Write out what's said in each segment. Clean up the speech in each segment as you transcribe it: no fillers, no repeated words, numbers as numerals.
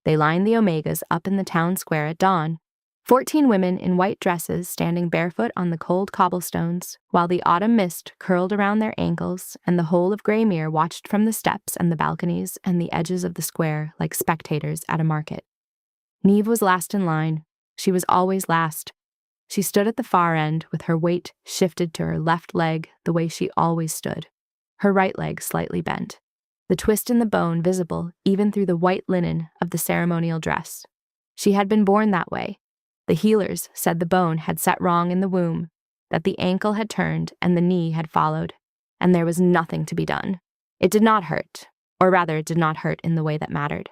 They lined the Omegas up in the town square at dawn. 14 women in white dresses standing barefoot on the cold cobblestones, while the autumn mist curled around their ankles, and the whole of Greymere watched from the steps and the balconies and the edges of the square like spectators at a market. Neve was last in line. She was always last. She stood at the far end with her weight shifted to her left leg the way she always stood, her right leg slightly bent, the twist in the bone visible even through the white linen of the ceremonial dress. She had been born that way. The healers said the bone had set wrong in the womb, that the ankle had turned and the knee had followed, and there was nothing to be done. It did not hurt, or rather it did not hurt in the way that mattered.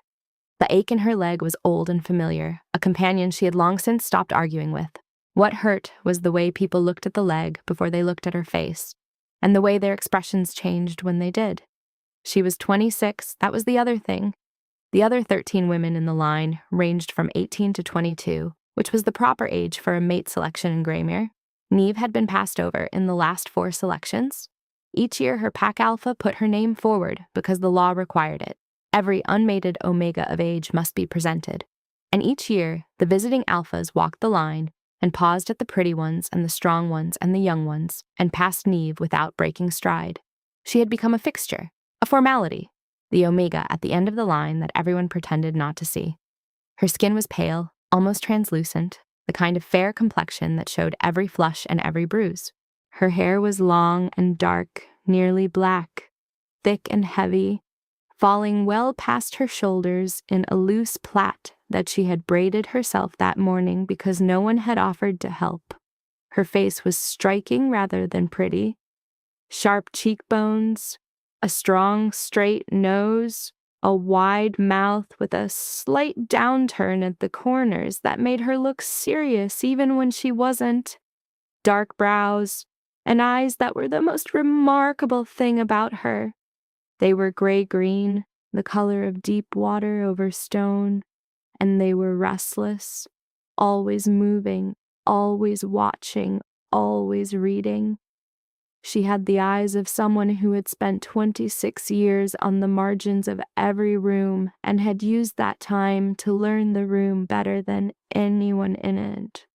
The ache in her leg was old and familiar, a companion she had long since stopped arguing with. What hurt was the way people looked at the leg before they looked at her face, and the way their expressions changed when they did. She was 26, that was the other thing. The other 13 women in the line ranged from 18 to 22, which was the proper age for a mate selection in Greymere. Neve had been passed over in the last 4 selections. Each year her pack alpha put her name forward because the law required it. Every unmated omega of age must be presented. And each year, the visiting alphas walked the line and paused at the pretty ones and the strong ones and the young ones and passed Neve without breaking stride. She had become a fixture, a formality, the omega at the end of the line that everyone pretended not to see. Her skin was pale, almost translucent, the kind of fair complexion that showed every flush and every bruise. Her hair was long and dark, nearly black, thick and heavy, falling well past her shoulders in a loose plait that she had braided herself that morning because no one had offered to help. Her face was striking rather than pretty. Sharp cheekbones, a strong, straight nose, a wide mouth with a slight downturn at the corners that made her look serious even when she wasn't, dark brows, and eyes that were the most remarkable thing about her. They were gray-green, the color of deep water over stone, and they were restless, always moving, always watching, always reading. She had the eyes of someone who had spent 26 years on the margins of every room and had used that time to learn the room better than anyone in it.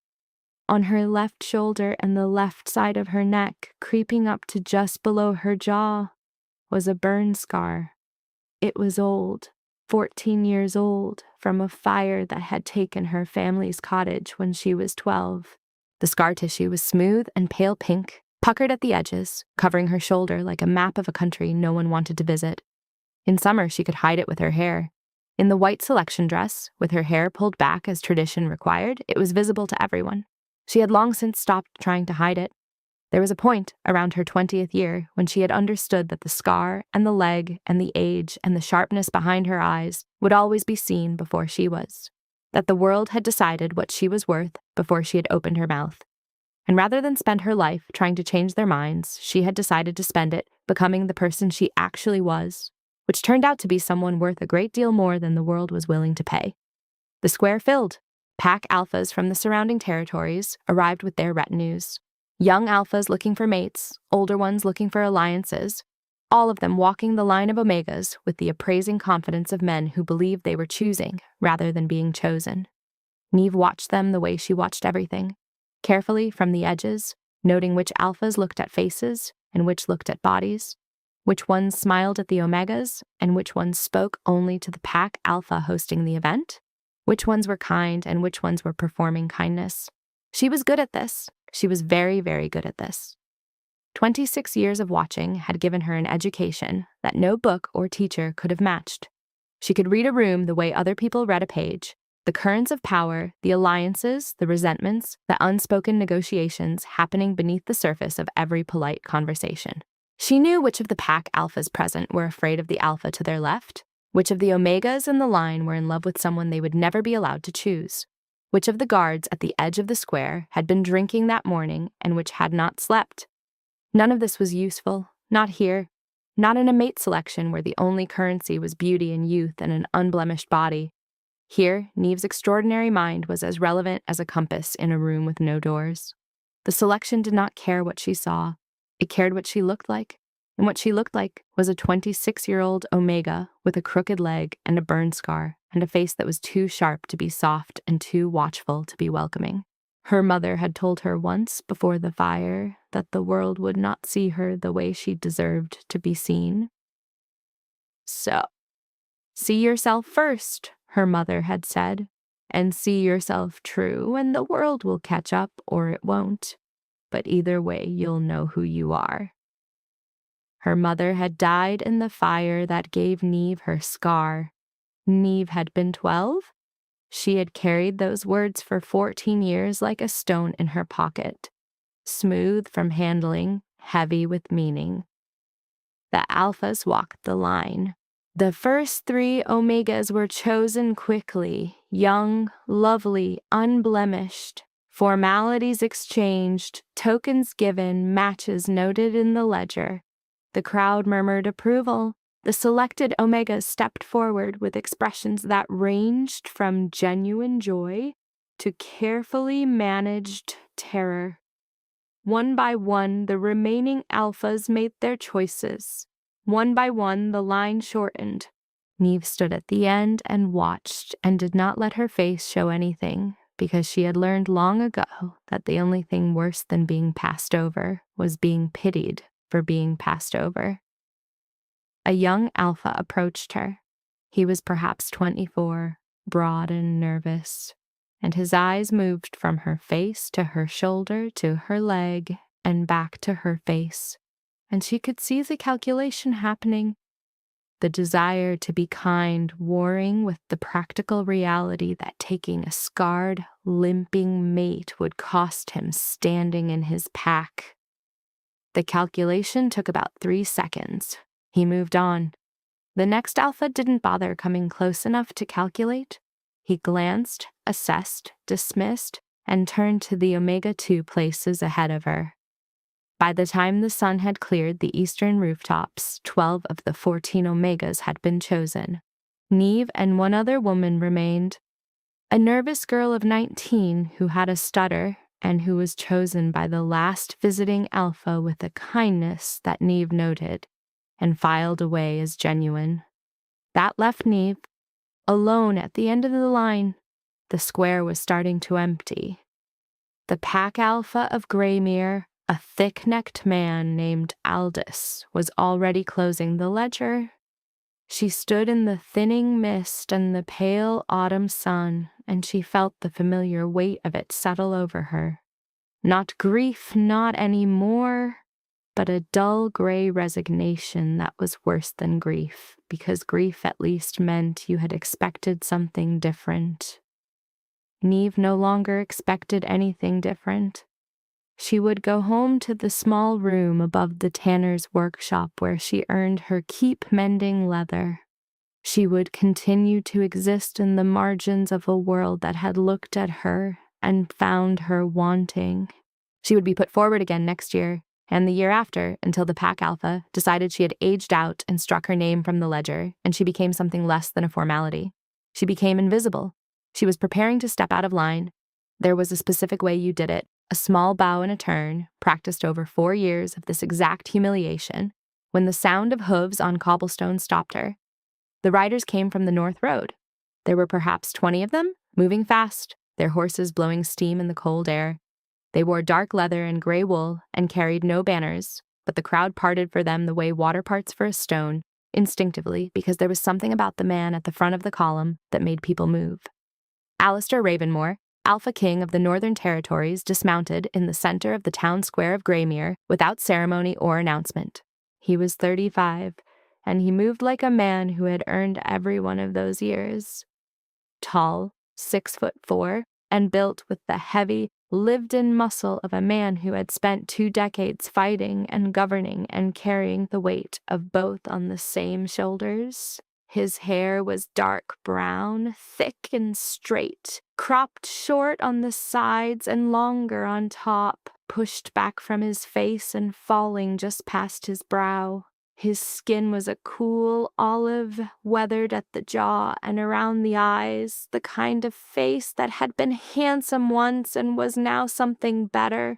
On her left shoulder and the left side of her neck, creeping up to just below her jaw, was a burn scar. It was old, 14 years old, from a fire that had taken her family's cottage when she was 12. The scar tissue was smooth and pale pink, puckered at the edges, covering her shoulder like a map of a country no one wanted to visit. In summer, she could hide it with her hair. In the white selection dress, with her hair pulled back as tradition required, it was visible to everyone. She had long since stopped trying to hide it. There was a point, around her 20th year, when she had understood that the scar and the leg and the age and the sharpness behind her eyes would always be seen before she was. That the world had decided what she was worth before she had opened her mouth. And rather than spend her life trying to change their minds, she had decided to spend it becoming the person she actually was, which turned out to be someone worth a great deal more than the world was willing to pay. The square filled. Pack alphas from the surrounding territories arrived with their retinues. Young alphas looking for mates, older ones looking for alliances, all of them walking the line of omegas with the appraising confidence of men who believed they were choosing rather than being chosen. Neve watched them the way she watched everything, carefully from the edges, noting which alphas looked at faces and which looked at bodies, which ones smiled at the omegas and which ones spoke only to the pack alpha hosting the event, which ones were kind and which ones were performing kindness. She was good at this. She was very, very good at this. 26 years of watching had given her an education that no book or teacher could have matched. She could read a room the way other people read a page, the currents of power, the alliances, the resentments, the unspoken negotiations happening beneath the surface of every polite conversation. She knew which of the pack alphas present were afraid of the alpha to their left, which of the omegas in the line were in love with someone they would never be allowed to choose, which of the guards at the edge of the square had been drinking that morning and which had not slept. None of this was useful, not here, not in a mate selection where the only currency was beauty and youth and an unblemished body. Here, Neve's extraordinary mind was as relevant as a compass in a room with no doors. The selection did not care what she saw. It cared what she looked like. and what she looked like was a 26-year-old Omega with a crooked leg and a burn scar and a face that was too sharp to be soft and too watchful to be welcoming. Her mother had told her once before the fire that the world would not see her the way she deserved to be seen. So, see yourself first, her mother had said, and see yourself true, and the world will catch up or it won't. But either way, you'll know who you are. Her mother had died in the fire that gave Neve her scar. Neve had been 12. She had carried those words for 14 years like a stone in her pocket, smooth from handling, heavy with meaning. The Alphas walked the line. The first 3 Omegas were chosen quickly, young, lovely, unblemished. Formalities exchanged, tokens given, matches noted in the ledger. The crowd murmured approval. The selected Omegas stepped forward with expressions that ranged from genuine joy to carefully managed terror. One by one, the remaining Alphas made their choices. One by one, the line shortened. Neve stood at the end and watched and did not let her face show anything, because she had learned long ago that the only thing worse than being passed over was being pitied for being passed over. A young Alpha approached her. He was perhaps 24, broad and nervous, and his eyes moved from her face to her shoulder to her leg and back to her face, and she could see the calculation happening. The desire to be kind warring with the practical reality that taking a scarred, limping mate would cost him standing in his pack. The calculation took about 3 seconds. He moved on. The next Alpha didn't bother coming close enough to calculate. He glanced, assessed, dismissed, and turned to the Omega 2 places ahead of her. By the time the sun had cleared the eastern rooftops, 12 of the 14 Omegas had been chosen. Neve and one other woman remained. A nervous girl of 19 who had a stutter and who was chosen by the last visiting Alpha with a kindness that Neve noted and filed away as genuine. That left Neve alone at the end of the line. The square was starting to empty. The pack Alpha of Greymere, a thick-necked man named Aldous, was already closing the ledger. She stood in the thinning mist and the pale autumn sun, and she felt the familiar weight of it settle over her. Not grief, not any more, but a dull gray resignation that was worse than grief, because grief at least meant you had expected something different. Neve no longer expected anything different. She would go home to the small room above the tanner's workshop where she earned her keep mending leather. She would continue to exist in the margins of a world that had looked at her and found her wanting. She would be put forward again next year and the year after until the pack Alpha decided she had aged out and struck her name from the ledger, and she became something less than a formality. She became invisible. She was preparing to step out of line. There was a specific way you did it, a small bow and a turn, practiced over 4 years of this exact humiliation, when the sound of hooves on cobblestones stopped her. The riders came from the North Road. There were perhaps 20 of them, moving fast, their horses blowing steam in the cold air. They wore dark leather and gray wool and carried no banners, but the crowd parted for them the way water parts for a stone, instinctively, because there was something about the man at the front of the column that made people move. Alistair Ravenmoor, Alpha King of the Northern Territories, dismounted in the center of the town square of Greymere without ceremony or announcement. He was 35, and he moved like a man who had earned every one of those years. Tall, 6'4", and built with the heavy, lived-in muscle of a man who had spent 2 decades fighting and governing and carrying the weight of both on the same shoulders. His hair was dark brown, thick and straight, cropped short on the sides and longer on top, pushed back from his face and falling just past his brow. His skin was a cool olive, weathered at the jaw and around the eyes, the kind of face that had been handsome once and was now something better.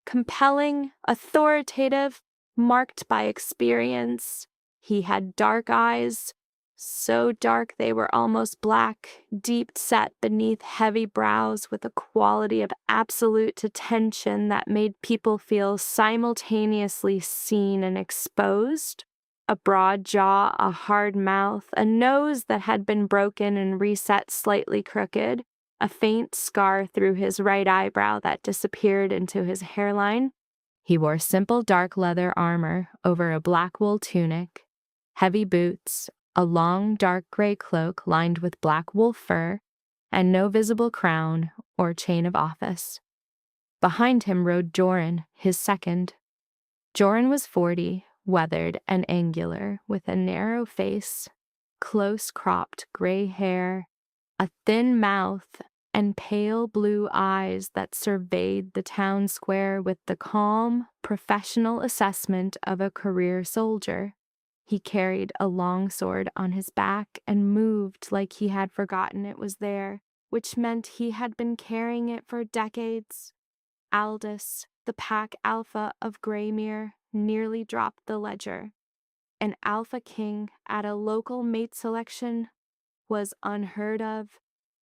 Compelling, authoritative, marked by experience. He had dark eyes, so dark they were almost black, deep set beneath heavy brows with a quality of absolute attention that made people feel simultaneously seen and exposed. A broad jaw, a hard mouth, a nose that had been broken and reset slightly crooked, a faint scar through his right eyebrow that disappeared into his hairline. He wore simple dark leather armor over a black wool tunic, heavy boots, a long dark gray cloak lined with black wolf fur, and no visible crown or chain of office. Behind him rode Joran, his second. Joran was 40, weathered and angular, with a narrow face, close-cropped gray hair, a thin mouth, and pale blue eyes that surveyed the town square with the calm, professional assessment of a career soldier. He carried a long sword on his back and moved like he had forgotten it was there, which meant he had been carrying it for decades. Aldous, the pack alpha of Greymere, nearly dropped the ledger. An alpha king at a local mate selection was unheard of.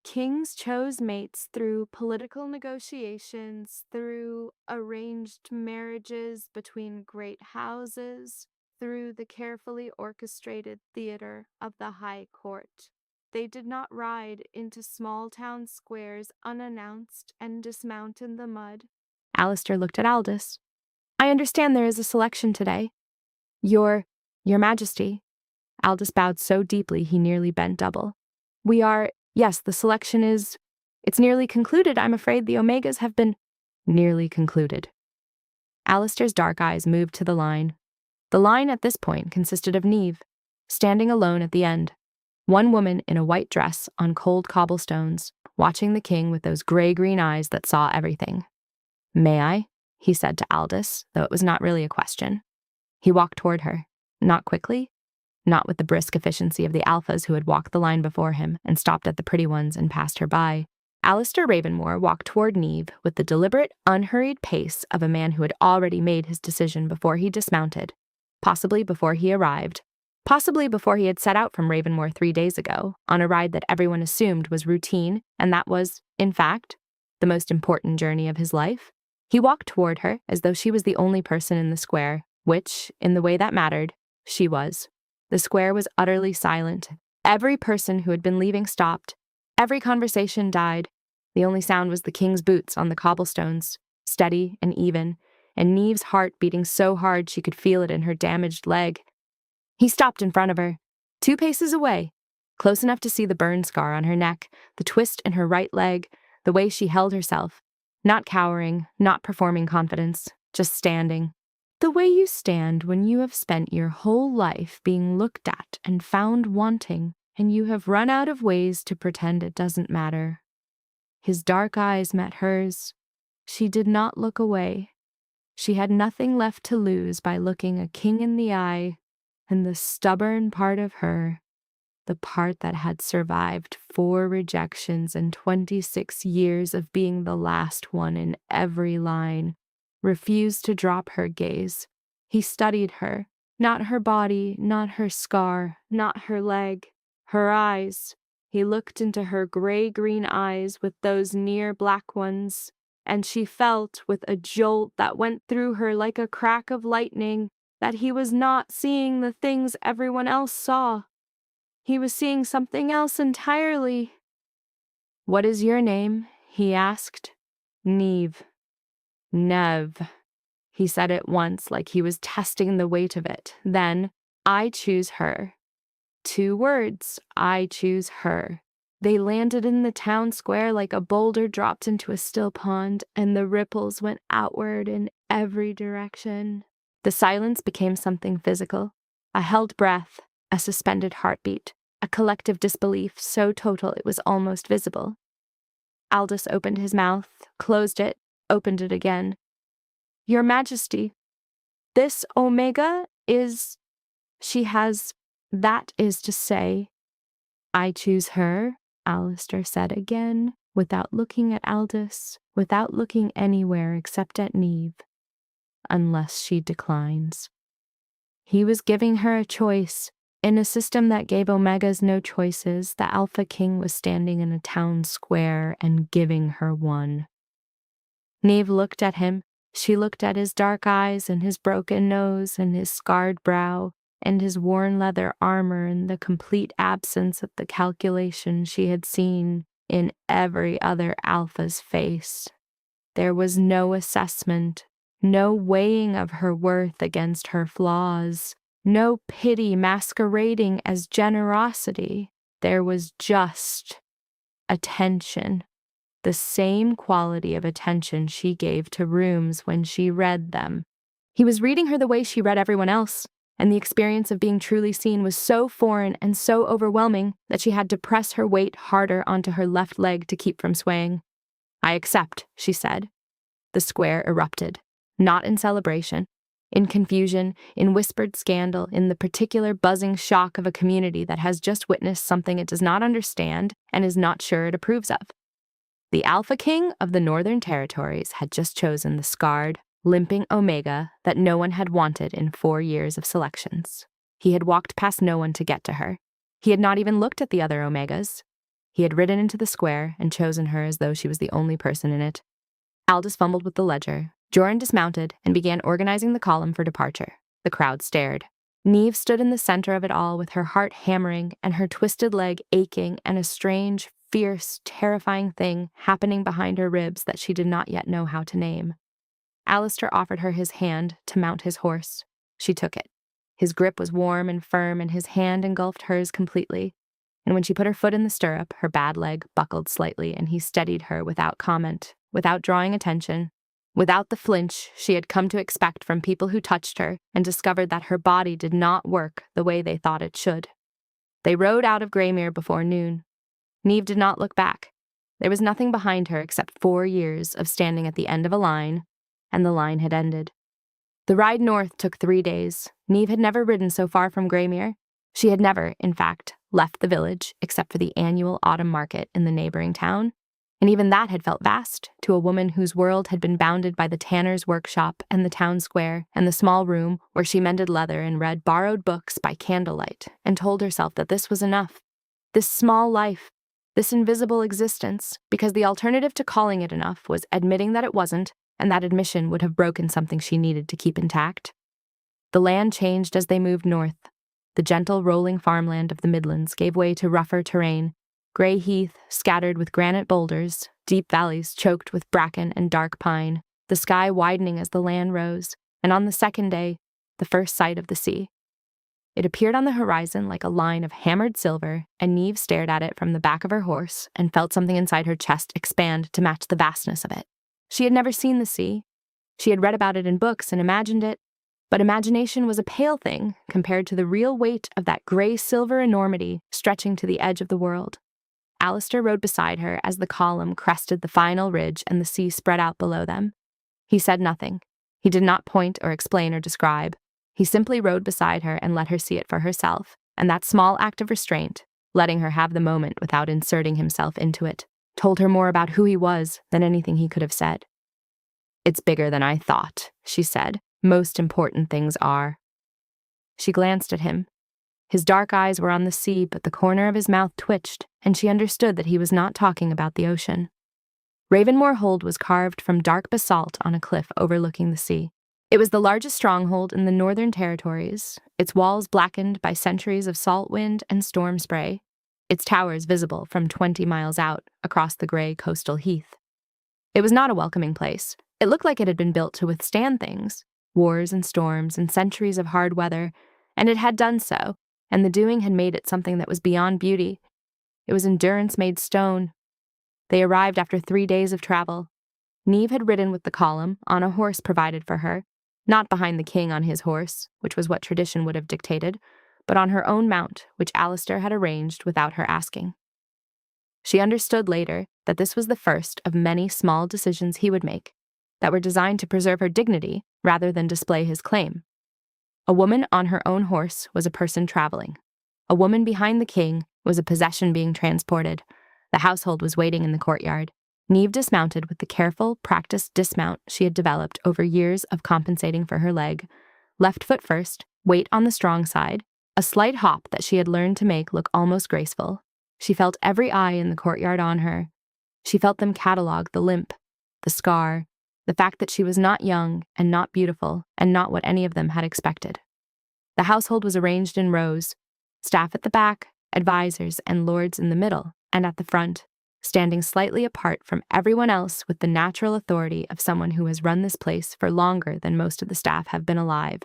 Kings chose mates through political negotiations, through arranged marriages between great houses, through the carefully orchestrated theater of the high court. They did not ride into small town squares unannounced and dismount in the mud. Alistair looked at Aldous. I understand there is a selection today. Your Majesty. Aldous bowed so deeply he nearly bent double. Yes, the selection it's nearly concluded. I'm afraid the Omegas have been nearly concluded. Alistair's dark eyes moved to the line. The line at this point consisted of Neve, standing alone at the end. One woman in a white dress on cold cobblestones, watching the king with those gray-green eyes that saw everything. May I? He said to Aldous, though it was not really a question. He walked toward her, not quickly, not with the brisk efficiency of the alphas who had walked the line before him and stopped at the pretty ones and passed her by. Alistair Ravenmoor walked toward Neve with the deliberate, unhurried pace of a man who had already made his decision before he dismounted, possibly before he arrived, possibly before he had set out from Ravenmoor 3 days ago, on a ride that everyone assumed was routine and that was, in fact, the most important journey of his life. He walked toward her as though she was the only person in the square, which, in the way that mattered, she was. The square was utterly silent. Every person who had been leaving stopped. Every conversation died. The only sound was the king's boots on the cobblestones, steady and even, and Neve's heart beating so hard she could feel it in her damaged leg. He stopped in front of her, 2 paces away, close enough to see the burn scar on her neck, the twist in her right leg, the way she held herself, not cowering, not performing confidence, just standing. The way you stand when you have spent your whole life being looked at and found wanting, and you have run out of ways to pretend it doesn't matter. His dark eyes met hers. She did not look away. She had nothing left to lose by looking a king in the eye, and the stubborn part of her, the part that had survived 4 rejections and 26 years of being the last one in every line, refused to drop her gaze. He studied her, not her body, not her scar, not her leg, her eyes. He looked into her gray-green eyes with those near black ones, and she felt with a jolt that went through her like a crack of lightning that he was not seeing the things everyone else saw. He was seeing something else entirely. What is your name? He asked. Neve. Neve. He said it once like he was testing the weight of it. Then, I choose her. 2 words, I choose her. They landed in the town square like a boulder dropped into a still pond, and the ripples went outward in every direction. The silence became something physical, a held breath, a suspended heartbeat, a collective disbelief so total it was almost visible. Aldous opened his mouth, closed it, opened it again. Your Majesty, this Omega is... She has... That is to say... I choose her, Alistair said again, without looking at Aldous, without looking anywhere except at Neve. Unless she declines. He was giving her a choice. In a system that gave Omegas no choices, the Alpha King was standing in a town square and giving her one. Neve looked at him. She looked at his dark eyes and his broken nose and his scarred brow and his worn leather armor and the complete absence of the calculation she had seen in every other Alpha's face. There was no assessment, no weighing of her worth against her flaws, no pity masquerading as generosity. There was just attention, the same quality of attention she gave to rooms when she read them. He was reading her the way she read everyone else, and the experience of being truly seen was so foreign and so overwhelming that she had to press her weight harder onto her left leg to keep from swaying. "I accept," she said. The square erupted, not in celebration, in confusion, in whispered scandal, in the particular buzzing shock of a community that has just witnessed something it does not understand and is not sure it approves of. The Alpha King of the Northern Territories had just chosen the scarred, limping Omega that no one had wanted in 4 years of selections. He had walked past no one to get to her. He had not even looked at the other Omegas. He had ridden into the square and chosen her as though she was the only person in it. Aldous fumbled with the ledger. Joran dismounted and began organizing the column for departure. The crowd stared. Neve stood in the center of it all with her heart hammering and her twisted leg aching and a strange, fierce, terrifying thing happening behind her ribs that she did not yet know how to name. Alistair offered her his hand to mount his horse. She took it. His grip was warm and firm, and his hand engulfed hers completely. And when she put her foot in the stirrup, her bad leg buckled slightly, and he steadied her without comment, without drawing attention, without the flinch she had come to expect from people who touched her and discovered that her body did not work the way they thought it should. They rode out of Greymere before noon. Neve did not look back. There was nothing behind her except 4 years of standing at the end of a line, and the line had ended. The ride north took 3 days. Neve had never ridden so far from Greymere. She had never, in fact, left the village except for the annual autumn market in the neighboring town, and even that had felt vast to a woman whose world had been bounded by the tanner's workshop and the town square and the small room where she mended leather and read borrowed books by candlelight and told herself that this was enough. This small life, this invisible existence, because the alternative to calling it enough was admitting that it wasn't, and that admission would have broken something she needed to keep intact. The land changed as they moved north. The gentle rolling farmland of the Midlands gave way to rougher terrain, gray heath scattered with granite boulders, deep valleys choked with bracken and dark pine, the sky widening as the land rose, and on the second day, the first sight of the sea. It appeared on the horizon like a line of hammered silver, and Neve stared at it from the back of her horse and felt something inside her chest expand to match the vastness of it. She had never seen the sea. She had read about it in books and imagined it, but imagination was a pale thing compared to the real weight of that gray-silver enormity stretching to the edge of the world. Alistair rode beside her as the column crested the final ridge and the sea spread out below them. He said nothing. He did not point or explain or describe. He simply rode beside her and let her see it for herself, and that small act of restraint, letting her have the moment without inserting himself into it, told her more about who he was than anything he could have said. "It's bigger than I thought," she said. "Most important things are." She glanced at him. His dark eyes were on the sea, but the corner of his mouth twitched, and she understood that he was not talking about the ocean. Ravenmoor Hold was carved from dark basalt on a cliff overlooking the sea. It was the largest stronghold in the Northern Territories, its walls blackened by centuries of salt wind and storm spray, its towers visible from 20 miles out across the gray coastal heath. It was not a welcoming place. It looked like it had been built to withstand things, wars and storms and centuries of hard weather, and it had done so, and the doing had made it something that was beyond beauty. It was endurance made stone. They arrived after 3 days of travel. Neve had ridden with the column on a horse provided for her, not behind the king on his horse, which was what tradition would have dictated, but on her own mount, which Alistair had arranged without her asking. She understood later that this was the first of many small decisions he would make, that were designed to preserve her dignity rather than display his claim. A woman on her own horse was a person traveling. A woman behind the king was a possession being transported. The household was waiting in the courtyard. Neve dismounted with the careful, practiced dismount she had developed over years of compensating for her leg, left foot first, weight on the strong side, a slight hop that she had learned to make look almost graceful. She felt every eye in the courtyard on her. She felt them catalogue the limp, the scar, the fact that she was not young and not beautiful and not what any of them had expected. The household was arranged in rows, staff at the back, advisors and lords in the middle, and at the front, standing slightly apart from everyone else with the natural authority of someone who has run this place for longer than most of the staff have been alive.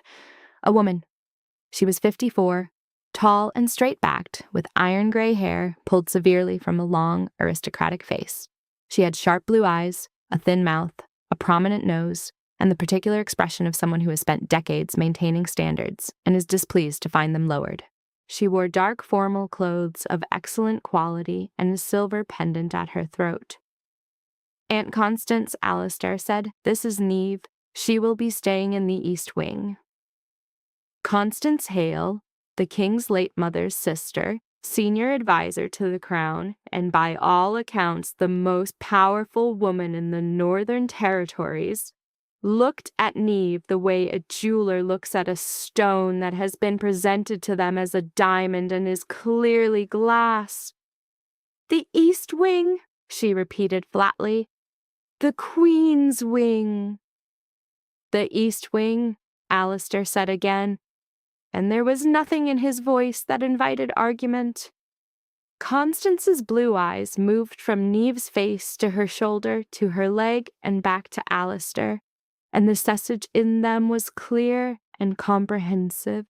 A woman. She was 54, tall and straight-backed, with iron gray hair pulled severely from a long, aristocratic face. She had sharp blue eyes, a thin mouth, a prominent nose, and the particular expression of someone who has spent decades maintaining standards and is displeased to find them lowered. She wore dark formal clothes of excellent quality and a silver pendant at her throat. "Aunt Constance," Alistair said, "this is Neve. She will be staying in the East Wing." Constance Hale, the king's late mother's sister, senior advisor to the crown, and by all accounts the most powerful woman in the Northern Territories, looked at Neve the way a jeweler looks at a stone that has been presented to them as a diamond and is clearly glass. "The East Wing," she repeated flatly. "The Queen's Wing." "The East Wing," Alistair said again, and there was nothing in his voice that invited argument. Constance's blue eyes moved from Neve's face to her shoulder to her leg and back to Alistair, and the message in them was clear and comprehensive.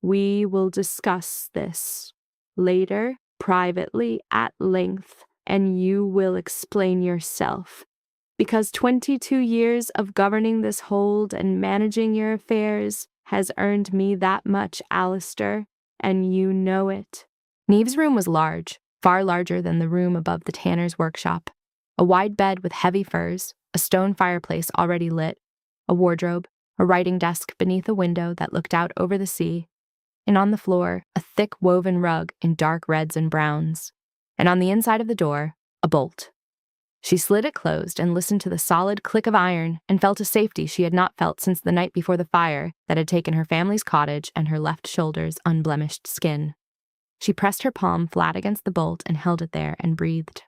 "We will discuss this later, privately, at length, and you will explain yourself. Because 22 years of governing this hold and managing your affairs has earned me that much, Alistair, and you know it." Neve's room was large, far larger than the room above the tanner's workshop. A wide bed with heavy furs, a stone fireplace already lit, a wardrobe, a writing desk beneath a window that looked out over the sea, and on the floor, a thick woven rug in dark reds and browns, and on the inside of the door, a bolt. She slid it closed and listened to the solid click of iron and felt a safety she had not felt since the night before the fire that had taken her family's cottage and her left shoulder's unblemished skin. She pressed her palm flat against the bolt and held it there and breathed.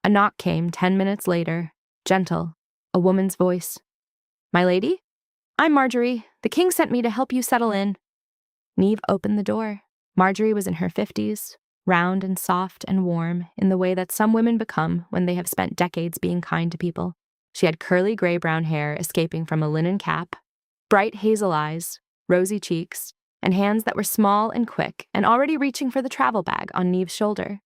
A knock came 10 minutes later, gentle, a woman's voice. "My lady? I'm Marjorie. The king sent me to help you settle in." Neve opened the door. Marjorie was in her 50s, round and soft and warm in the way that some women become when they have spent decades being kind to people. She had curly gray-brown hair escaping from a linen cap, bright hazel eyes, rosy cheeks, and hands that were small and quick and already reaching for the travel bag on Neve's shoulder.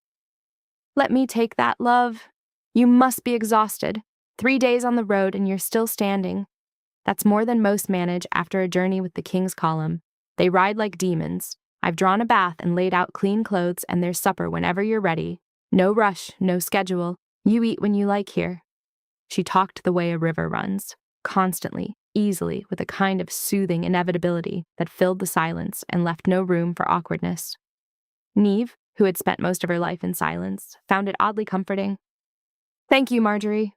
"Let me take that, love. You must be exhausted. 3 days on the road and you're still standing. That's more than most manage after a journey with the King's Column. They ride like demons. I've drawn a bath and laid out clean clothes, and there's supper whenever you're ready. No rush, no schedule. You eat when you like here." She talked the way a river runs, constantly, easily, with a kind of soothing inevitability that filled the silence and left no room for awkwardness. Neve, who had spent most of her life in silence, found it oddly comforting. "Thank you, Marjorie."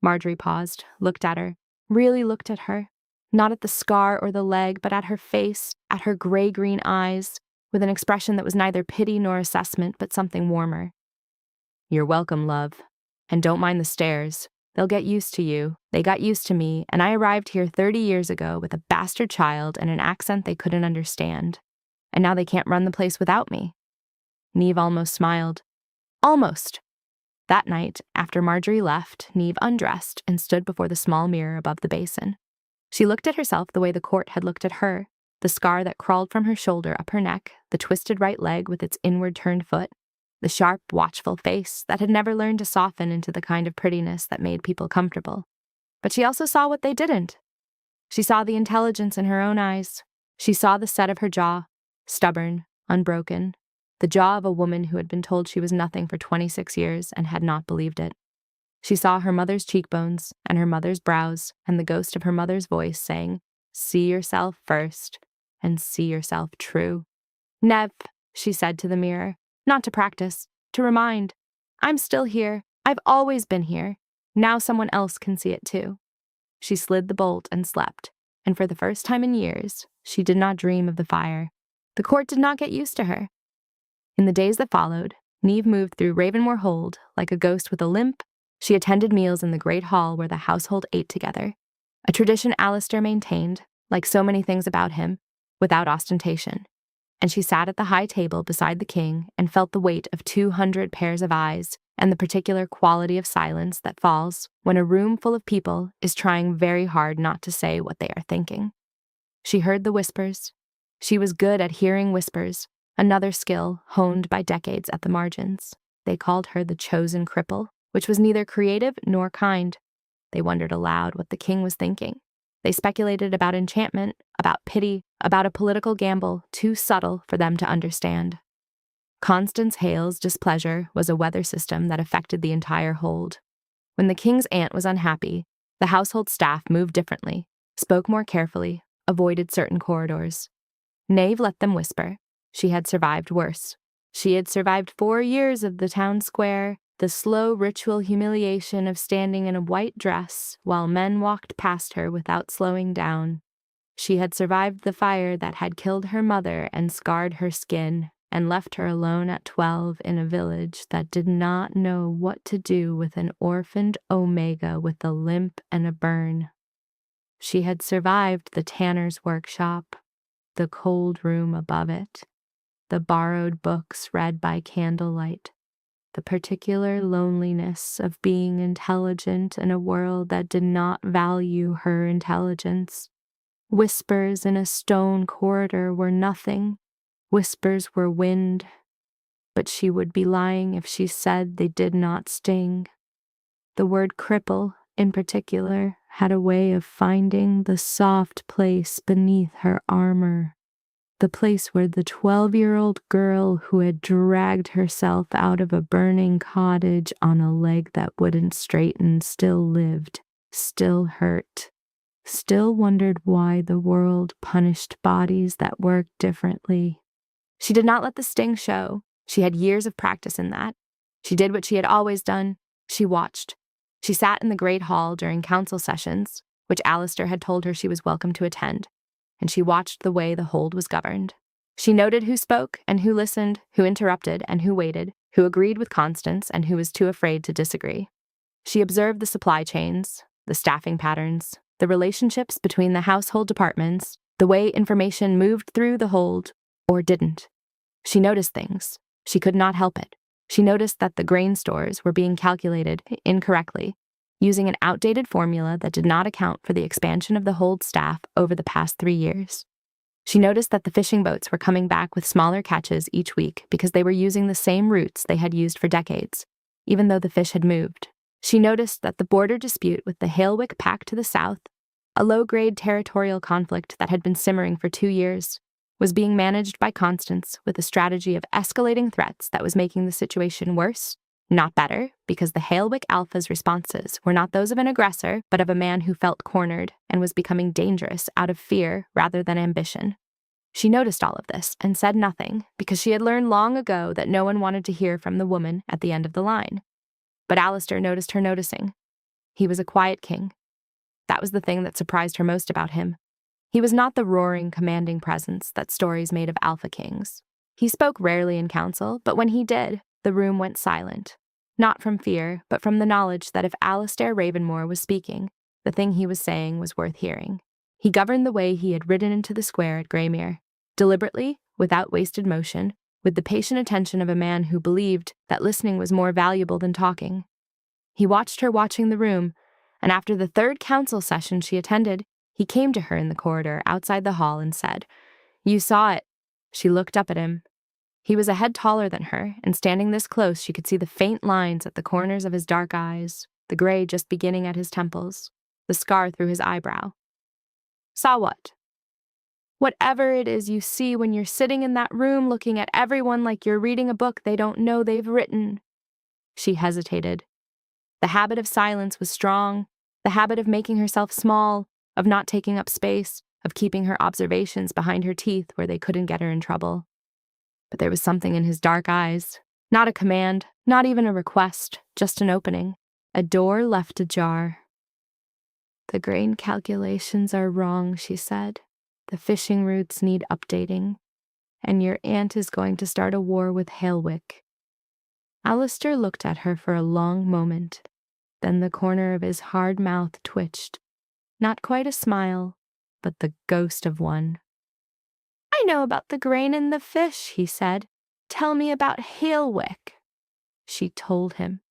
Marjorie paused, looked at her, really looked at her, not at the scar or the leg, but at her face, at her gray-green eyes, with an expression that was neither pity nor assessment, but something warmer. "You're welcome, love. And don't mind the stairs. They'll get used to you. They got used to me, and I arrived here 30 years ago with a bastard child and an accent they couldn't understand. And now they can't run the place without me." Neve almost smiled. Almost. That night, after Marjorie left, Neve undressed and stood before the small mirror above the basin. She looked at herself the way the court had looked at her, the scar that crawled from her shoulder up her neck, the twisted right leg with its inward-turned foot, the sharp, watchful face that had never learned to soften into the kind of prettiness that made people comfortable. But she also saw what they didn't. She saw the intelligence in her own eyes. She saw the set of her jaw, stubborn, unbroken, the jaw of a woman who had been told she was nothing for 26 years and had not believed it. She saw her mother's cheekbones and her mother's brows and the ghost of her mother's voice saying, "See yourself first, and see yourself true." "Neve," she said to the mirror, not to practice, to remind. "I'm still here. I've always been here. Now someone else can see it too." She slid the bolt and slept, and for the first time in years, she did not dream of the fire. The court did not get used to her. In the days that followed, Neve moved through Ravenmoor Hold like a ghost with a limp. She attended meals in the great hall where the household ate together, a tradition Alistair maintained, like so many things about him, without ostentation. And she sat at the high table beside the king and felt the weight of 200 pairs of eyes and the particular quality of silence that falls when a room full of people is trying very hard not to say what they are thinking. She heard the whispers. She was good at hearing whispers, another skill honed by decades at the margins. They called her the chosen cripple, which was neither creative nor kind. They wondered aloud what the king was thinking. They speculated about enchantment, about pity, about a political gamble too subtle for them to understand. Constance Hale's displeasure was a weather system that affected the entire hold. When the king's aunt was unhappy, the household staff moved differently, spoke more carefully, avoided certain corridors. Neve let them whisper. She had survived worse. She had survived 4 years of the town square, the slow ritual humiliation of standing in a white dress while men walked past her without slowing down. She had survived the fire that had killed her mother and scarred her skin and left her alone at 12 in a village that did not know what to do with an orphaned Omega with a limp and a burn. She had survived the tanner's workshop, the cold room above it, the borrowed books read by candlelight, the particular loneliness of being intelligent in a world that did not value her intelligence. Whispers in a stone corridor were nothing. Whispers were wind, but she would be lying if she said they did not sting. The word cripple, in particular, had a way of finding the soft place beneath her armor, the place where the 12-year-old girl who had dragged herself out of a burning cottage on a leg that wouldn't straighten still lived, still hurt, still wondered why the world punished bodies that worked differently. She did not let the sting show. She had years of practice in that. She did what she had always done. She watched. She sat in the great hall during council sessions, which Alistair had told her she was welcome to attend, and she watched the way the hold was governed. She noted who spoke and who listened, who interrupted and who waited, who agreed with Constance and who was too afraid to disagree. She observed the supply chains, the staffing patterns, the relationships between the household departments, the way information moved through the hold or didn't. She noticed things. She could not help it. She noticed that the grain stores were being calculated incorrectly, using an outdated formula that did not account for the expansion of the hold staff over the past 3 years. She noticed that the fishing boats were coming back with smaller catches each week because they were using the same routes they had used for decades, even though the fish had moved. She noticed that the border dispute with the Halewick Pact to the south, a low-grade territorial conflict that had been simmering for 2 years, was being managed by Constance with a strategy of escalating threats that was making the situation worse, not better, because the Halewick Alpha's responses were not those of an aggressor, but of a man who felt cornered and was becoming dangerous out of fear rather than ambition. She noticed all of this and said nothing because she had learned long ago that no one wanted to hear from the woman at the end of the line. But Alistair noticed her noticing. He was a quiet king. That was the thing that surprised her most about him. He was not the roaring, commanding presence that stories made of Alpha Kings. He spoke rarely in council, but when he did, the room went silent. Not from fear, but from the knowledge that if Alistair Ravenmoor was speaking, the thing he was saying was worth hearing. He governed the way he had ridden into the square at Greymere, deliberately, without wasted motion, with the patient attention of a man who believed that listening was more valuable than talking. He watched her watching the room, and after the 3rd council session she attended, he came to her in the corridor outside the hall and said, "You saw it." She looked up at him. He was a head taller than her, and standing this close she could see the faint lines at the corners of his dark eyes, the gray just beginning at his temples, the scar through his eyebrow. "Saw what?" "Whatever it is you see when you're sitting in that room looking at everyone like you're reading a book they don't know they've written." She hesitated. The habit of silence was strong, the habit of making herself small, of not taking up space, of keeping her observations behind her teeth where they couldn't get her in trouble. But there was something in his dark eyes, not a command, not even a request, just an opening, a door left ajar. "The grain calculations are wrong," she said. The fishing routes need updating, and your aunt is going to start a war with Hailwick." Alistair looked at her for a long moment. Then the corner of his hard mouth twitched. Not quite a smile, but the ghost of one. "I know about the grain and the fish," he said. "Tell me about Hailwick." She told him.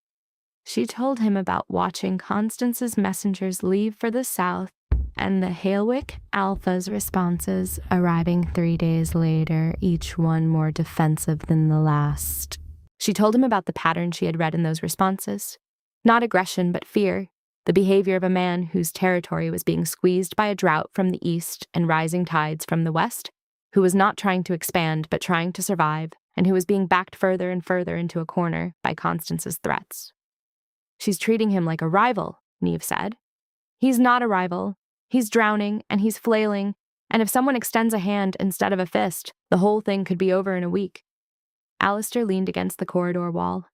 She told him about watching Constance's messengers leave for the south and the Hailwick Alpha's responses arriving 3 days later, each one more defensive than the last. She told him about the pattern she had read in those responses. Not aggression, but fear. The behavior of a man whose territory was being squeezed by a drought from the east and rising tides from the west, who was not trying to expand but trying to survive, and who was being backed further and further into a corner by Constance's threats. "She's treating him like a rival," Neve said. "He's not a rival. He's drowning, and he's flailing, and if someone extends a hand instead of a fist, the whole thing could be over in a week." Alistair leaned against the corridor wall.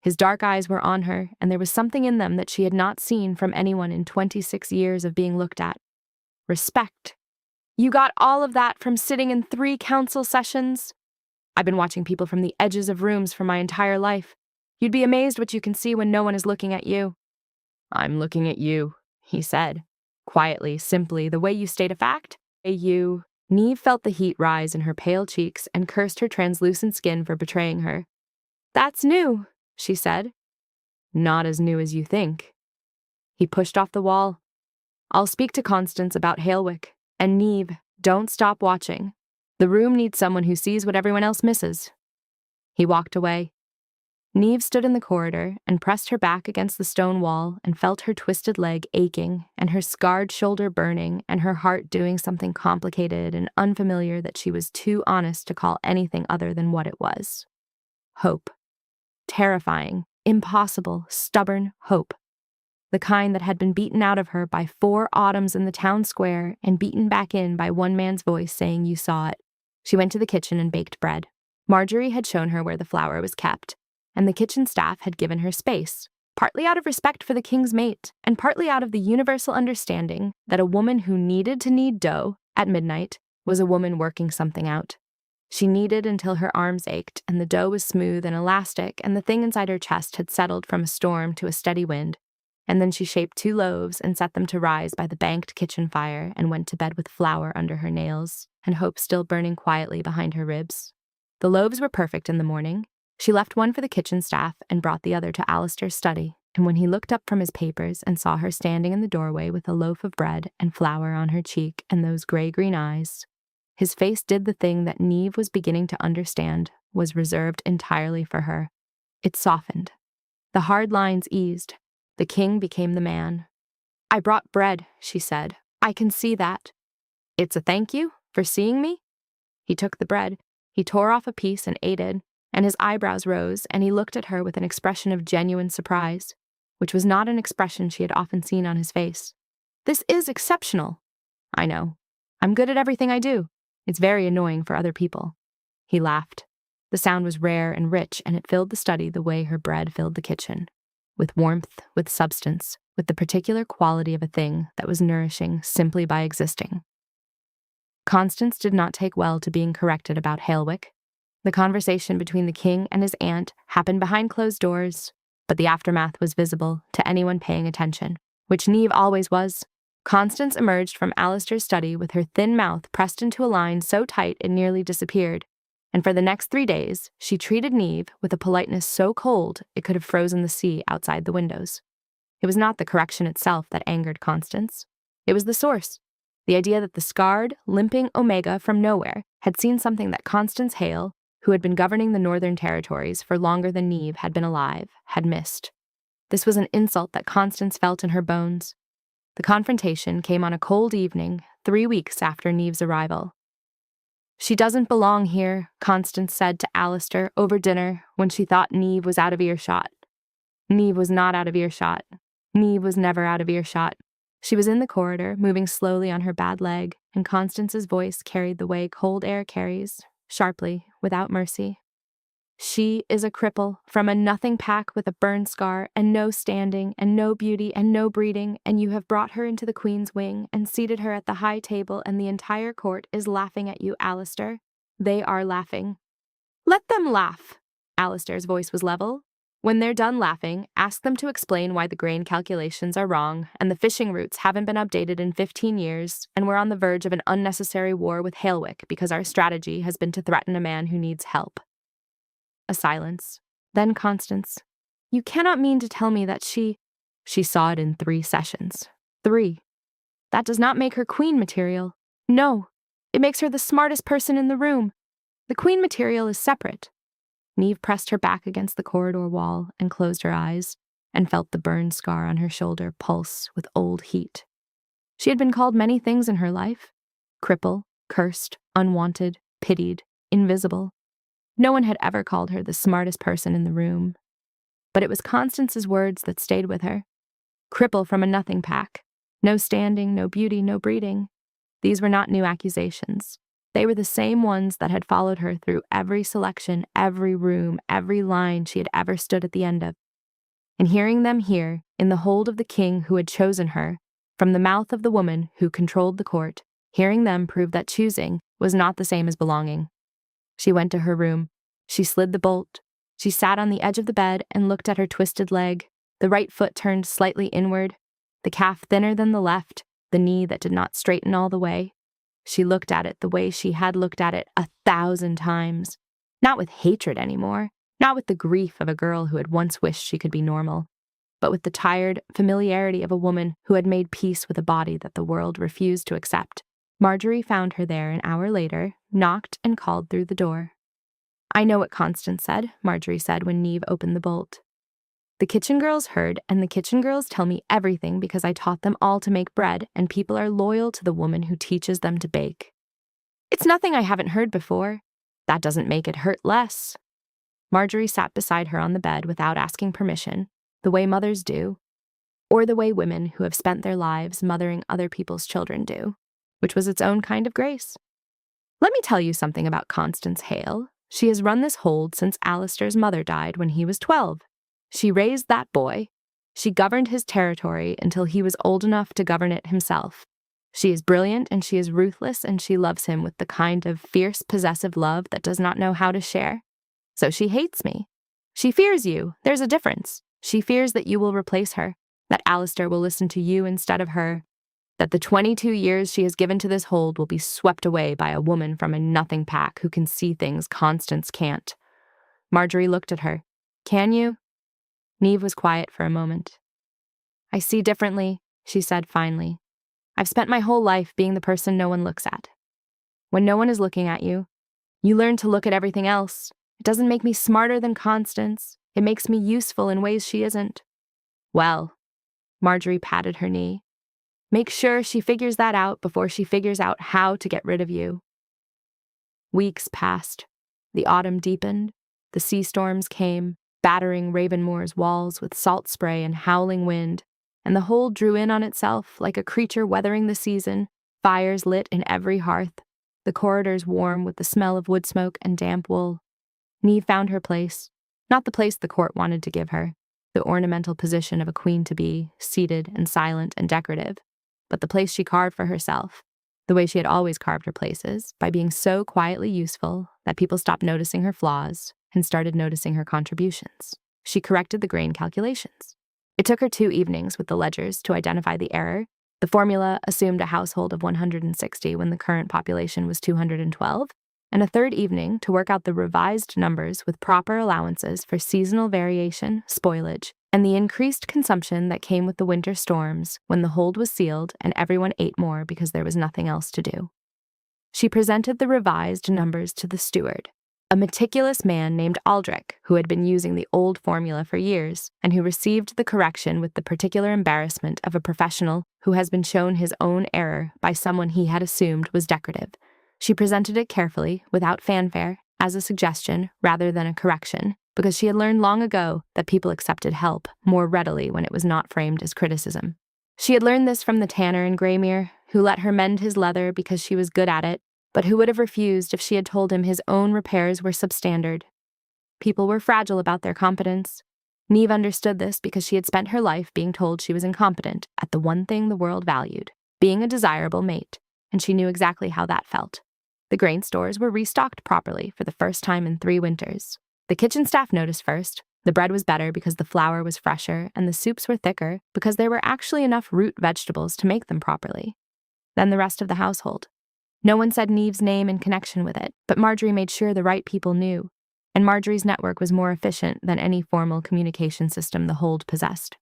His dark eyes were on her, and there was something in them that she had not seen from anyone in 26 years of being looked at. Respect. "You got all of that from sitting in 3 council sessions?" "I've been watching people from the edges of rooms for my entire life. You'd be amazed what you can see when no one is looking at you." "I'm looking at you," he said. Quietly, simply, the way you state a fact. You. Neve felt the heat rise in her pale cheeks and cursed her translucent skin for betraying her. "That's new," she said. "Not as new as you think." He pushed off the wall. "I'll speak to Constance about Hailwick. And Neve, don't stop watching. The room needs someone who sees what everyone else misses." He walked away. Neve stood in the corridor and pressed her back against the stone wall and felt her twisted leg aching and her scarred shoulder burning and her heart doing something complicated and unfamiliar that she was too honest to call anything other than what it was. Hope. Terrifying, impossible, stubborn hope. The kind that had been beaten out of her by 4 autumns in the town square and beaten back in by one man's voice saying you saw it. She went to the kitchen and baked bread. Marjorie had shown her where the flour was kept, and the kitchen staff had given her space, partly out of respect for the king's mate, and partly out of the universal understanding that a woman who needed to knead dough at midnight was a woman working something out. She kneaded until her arms ached, and the dough was smooth and elastic, and the thing inside her chest had settled from a storm to a steady wind. And then she shaped 2 loaves and set them to rise by the banked kitchen fire and went to bed with flour under her nails, and hope still burning quietly behind her ribs. The loaves were perfect in the morning. She left one for the kitchen staff and brought the other to Alistair's study, and when he looked up from his papers and saw her standing in the doorway with a loaf of bread and flour on her cheek and those gray-green eyes, his face did the thing that Neve was beginning to understand was reserved entirely for her. It softened. The hard lines eased. The king became the man. "I brought bread," she said. "I can see that." "It's a thank you for seeing me?" He took the bread. He tore off a piece and ate it, and his eyebrows rose, and he looked at her with an expression of genuine surprise, which was not an expression she had often seen on his face. "This is exceptional." "I know. I'm good at everything I do. It's very annoying for other people." He laughed. The sound was rare and rich, and it filled the study the way her bread filled the kitchen, with warmth, with substance, with the particular quality of a thing that was nourishing simply by existing. Constance did not take well to being corrected about Hailwick. The conversation between the king and his aunt happened behind closed doors, but the aftermath was visible to anyone paying attention, which Neve always was. Constance emerged from Alistair's study with her thin mouth pressed into a line so tight it nearly disappeared, and for the next 3 days, she treated Neve with a politeness so cold it could have frozen the sea outside the windows. It was not the correction itself that angered Constance. It was the source. The idea that the scarred, limping Omega from nowhere had seen something that Constance Hale, who had been governing the Northern Territories for longer than Neve had been alive, had missed. This was an insult that Constance felt in her bones. The confrontation came on a cold evening, 3 weeks after Neve's arrival. "She doesn't belong here," Constance said to Alistair over dinner when she thought Neve was out of earshot. Neve was not out of earshot. Neve was never out of earshot. She was in the corridor, moving slowly on her bad leg, and Constance's voice carried the way cold air carries, sharply, without mercy. She is a cripple from a nothing pack with a burn scar and no standing and no beauty and no breeding, and you have brought her into the queen's wing and seated her at the high table, and the entire court is laughing at you, Alistair. They are laughing. Let them laugh. Alistair's voice was level. When they're done laughing, ask them to explain why the grain calculations are wrong and the fishing routes haven't been updated in 15 years, and we're on the verge of an unnecessary war with Hailwick because our strategy has been to threaten a man who needs help. A silence. Then Constance. You cannot mean to tell me that she saw it in 3 sessions. 3. That does not make her queen material. No, it makes her the smartest person in the room. The queen material is separate. Neve pressed her back against the corridor wall and closed her eyes and felt the burn scar on her shoulder pulse with old heat. She had been called many things in her life: cripple, cursed, unwanted, pitied, invisible. No one had ever called her the smartest person in the room. But it was Constance's words that stayed with her. Cripple from a nothing pack. No standing, no beauty, no breeding. These were not new accusations. They were the same ones that had followed her through every selection, every room, every line she had ever stood at the end of. And hearing them here, in the hold of the king who had chosen her, from the mouth of the woman who controlled the court, hearing them proved that choosing was not the same as belonging. She went to her room. She slid the bolt. She sat on the edge of the bed and looked at her twisted leg, the right foot turned slightly inward, the calf thinner than the left, the knee that did not straighten all the way. She looked at it the way she had looked at it 1,000 times. Not with hatred anymore, not with the grief of a girl who had once wished she could be normal, but with the tired familiarity of a woman who had made peace with a body that the world refused to accept. Marjorie found her there an hour later, knocked and called through the door. I know what Constance said, Marjorie said when Neve opened the bolt. The kitchen girls heard, and the kitchen girls tell me everything because I taught them all to make bread, and people are loyal to the woman who teaches them to bake. It's nothing I haven't heard before. That doesn't make it hurt less. Marjorie sat beside her on the bed without asking permission, the way mothers do, or the way women who have spent their lives mothering other people's children do, which was its own kind of grace. Let me tell you something about Constance Hale. She has run this hold since Alistair's mother died when he was 12. She raised that boy. She governed his territory until he was old enough to govern it himself. She is brilliant and she is ruthless and she loves him with the kind of fierce, possessive love that does not know how to share. So she hates me. She fears you. There's a difference. She fears that you will replace her, that Alistair will listen to you instead of her, that the 22 years she has given to this hold will be swept away by a woman from a nothing pack who can see things Constance can't. Marjorie looked at her. Can you? Neve was quiet for a moment. I see differently, she said finally. I've spent my whole life being the person no one looks at. When no one is looking at you, you learn to look at everything else. It doesn't make me smarter than Constance. It makes me useful in ways she isn't. Well, Marjorie patted her knee. Make sure she figures that out before she figures out how to get rid of you. Weeks passed. The autumn deepened. The sea storms came, battering Ravenmoor's walls with salt spray and howling wind, and the hold drew in on itself like a creature weathering the season, fires lit in every hearth, the corridors warm with the smell of wood smoke and damp wool. Neve found her place, not the place the court wanted to give her, the ornamental position of a queen-to-be, seated and silent and decorative, but the place she carved for herself, the way she had always carved her places, by being so quietly useful that people stopped noticing her flaws and started noticing her contributions. She corrected the grain calculations. It took her 2 evenings with the ledgers to identify the error. The formula assumed a household of 160 when the current population was 212, and a 3rd evening to work out the revised numbers with proper allowances for seasonal variation, spoilage, and the increased consumption that came with the winter storms when the hold was sealed and everyone ate more because there was nothing else to do. She presented the revised numbers to the steward, a meticulous man named Aldrich who had been using the old formula for years and who received the correction with the particular embarrassment of a professional who has been shown his own error by someone he had assumed was decorative. She presented it carefully, without fanfare, as a suggestion rather than a correction, because she had learned long ago that people accepted help more readily when it was not framed as criticism. She had learned this from the tanner in Greymere, who let her mend his leather because she was good at it, but who would have refused if she had told him his own repairs were substandard. People were fragile about their competence. Neve understood this because she had spent her life being told she was incompetent at the one thing the world valued, being a desirable mate, and she knew exactly how that felt. The grain stores were restocked properly for the first time in 3 winters. The kitchen staff noticed first. The bread was better because the flour was fresher, and the soups were thicker because there were actually enough root vegetables to make them properly. Then the rest of the household. No one said Neve's name in connection with it, but Marjorie made sure the right people knew, and Marjorie's network was more efficient than any formal communication system the hold possessed.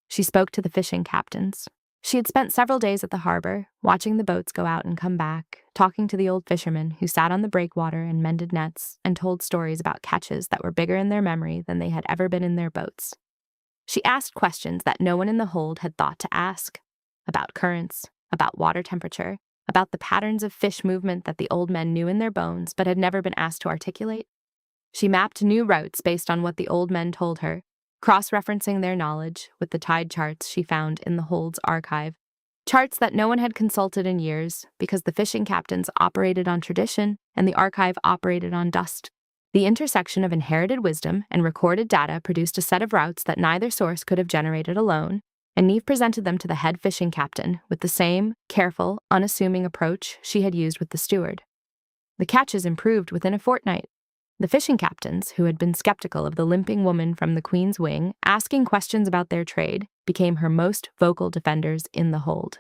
She spoke to the fishing captains. She had spent several days at the harbor, watching the boats go out and come back, talking to the old fishermen who sat on the breakwater and mended nets and told stories about catches that were bigger in their memory than they had ever been in their boats. She asked questions that no one in the hold had thought to ask, about currents, about water temperature, about the patterns of fish movement that the old men knew in their bones but had never been asked to articulate. She mapped new routes based on what the old men told her, cross-referencing their knowledge with the tide charts she found in the hold's archive, charts that no one had consulted in years because the fishing captains operated on tradition and the archive operated on dust. The intersection of inherited wisdom and recorded data produced a set of routes that neither source could have generated alone, and Neve presented them to the head fishing captain with the same careful, unassuming approach she had used with the steward. The catches improved within a fortnight. The fishing captains, who had been skeptical of the limping woman from the Queen's Wing, asking questions about their trade, became her most vocal defenders in the hold.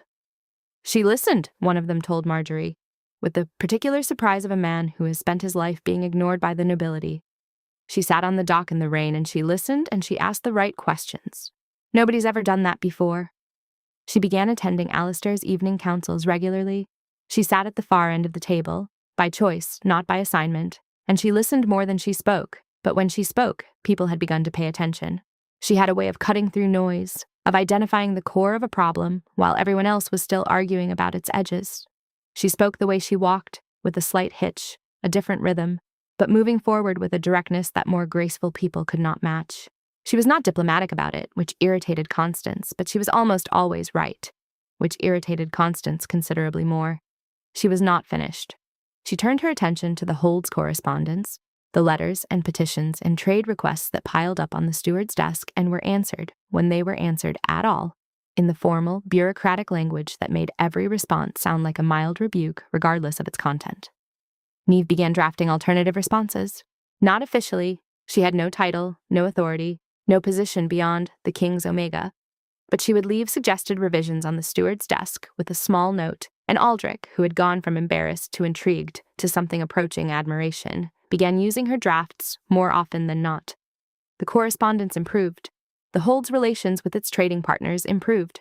She listened, one of them told Marjorie, with the particular surprise of a man who has spent his life being ignored by the nobility. She sat on the dock in the rain and she listened and she asked the right questions. Nobody's ever done that before. She began attending Alistair's evening councils regularly. She sat at the far end of the table, by choice, not by assignment, and she listened more than she spoke, but when she spoke, people had begun to pay attention. She had a way of cutting through noise, of identifying the core of a problem while everyone else was still arguing about its edges. She spoke the way she walked, with a slight hitch, a different rhythm, but moving forward with a directness that more graceful people could not match. She was not diplomatic about it, which irritated Constance, but she was almost always right, which irritated Constance considerably more. She was not finished. She turned her attention to the hold's correspondence, the letters and petitions and trade requests that piled up on the steward's desk and were answered, when they were answered at all, in the formal, bureaucratic language that made every response sound like a mild rebuke regardless of its content. Neve began drafting alternative responses. Not officially, she had no title, no authority, no position beyond the King's Omega, but she would leave suggested revisions on the steward's desk with a small note, and Aldrich, who had gone from embarrassed to intrigued to something approaching admiration, began using her drafts more often than not. The correspondence improved. The hold's relations with its trading partners improved.